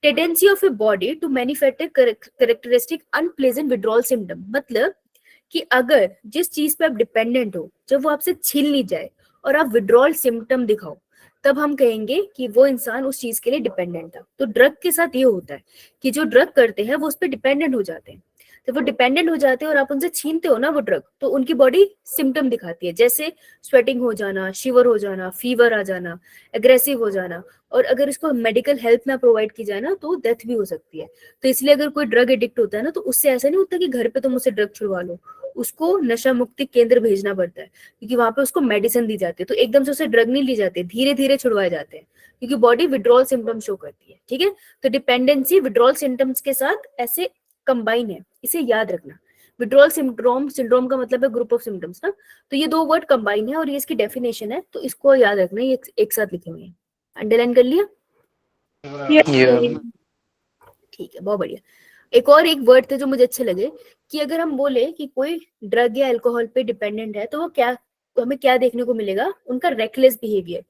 tendency of a body to manufacture characteristic unpleasant withdrawal symptom, मतलब कि अगर जिस चीज पे आप डिपेंडेंट हो, जब वो आपसे छीन ली जाए और आप विड्रॉल सिम्टम दिखाओ, तब हम कहेंगे कि वो इंसान उस चीज के लिए डिपेंडेंट था। तो ड्रग के साथ ये होता है कि जो ड्रग करते हैं वो उस पर डिपेंडेंट हो जाते हैं, जब वो डिपेंडेंट हो जाते हैं और आप उनसे छीनते हो ना वो ड्रग, तो उनकी बॉडी सिम्टम दिखाती है, जैसे स्वेटिंग हो जाना, शिवर हो जाना, फीवर आ जाना, एग्रेसिव हो जाना, और अगर इसको मेडिकल हेल्प ना प्रोवाइड की जाए ना तो डेथ भी हो सकती है। तो इसलिए अगर कोई ड्रग एडिक्ट होता है ना, तो उससे ऐसा नहीं होता कि घर पे तुम उसे ड्रग छुड़वा लो, उसको नशा मुक्ति केंद्र भेजना पड़ता है, क्योंकि वहां पे उसको मेडिसिन दी जाती है, तो एकदम से उसे ड्रग नहीं ली जाती, धीरे धीरे छुड़वाए जाते हैं, क्योंकि बॉडी विड्रॉल सिम्टम शो करती है, ठीक है। तो डिपेंडेंसी विड्रॉल सिम्टम्स के साथ ऐसे कंबाइन है, इसे याद रखना। विड्रॉल सिंड्रोम का मतलब है ग्रुप ऑफ सिम्टम्स ना, तो ये 2 वर्ड कंबाइन है और ये इसकी डेफिनेशन है, तो इसको याद रखना, ये एक साथ लिखे हुए हैं। अंडरलाइन कर लिया? ठीक है, बहुत बढ़िया। एक वर्ड थे जो मुझे अच्छे लगे, कि अगर हम बोले कि कोई ड्रग या अल्कोहल पे डिपेंडेंट है, तो वो क्या, हमें क्या देखने को मिलेगा? उनका रेकलेस बिहेवियर,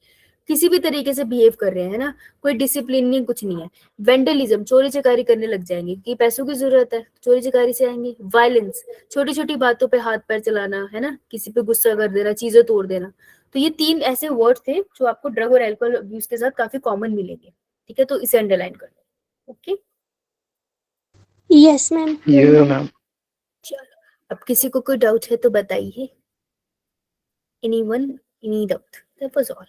किसी भी तरीके से बिहेव कर रहे हैं ना, कोई डिसिप्लिन नहीं, कुछ नहीं है। वेंडलिज्म, चोरी चकारी करने लग जाएंगे कि पैसों की जरूरत है, चोरी चकारी से आएंगे। वायलेंस, छोटी छोटी बातों पे हाथ पैर चलाना, है ना, किसी पे गुस्सा कर देना, चीजें तोड़ देना। तो ये 3 ऐसे वर्ड थे जो आपको ड्रग और अल्कोहल अब्यूज के साथ काफी कॉमन मिलेंगे, ठीक है, तो इसे अंडरलाइन कर लो। Okay, yes ma'am. चलो, अब किसी को कोई डाउट है तो बताइए। Anyone, any doubt? That was all.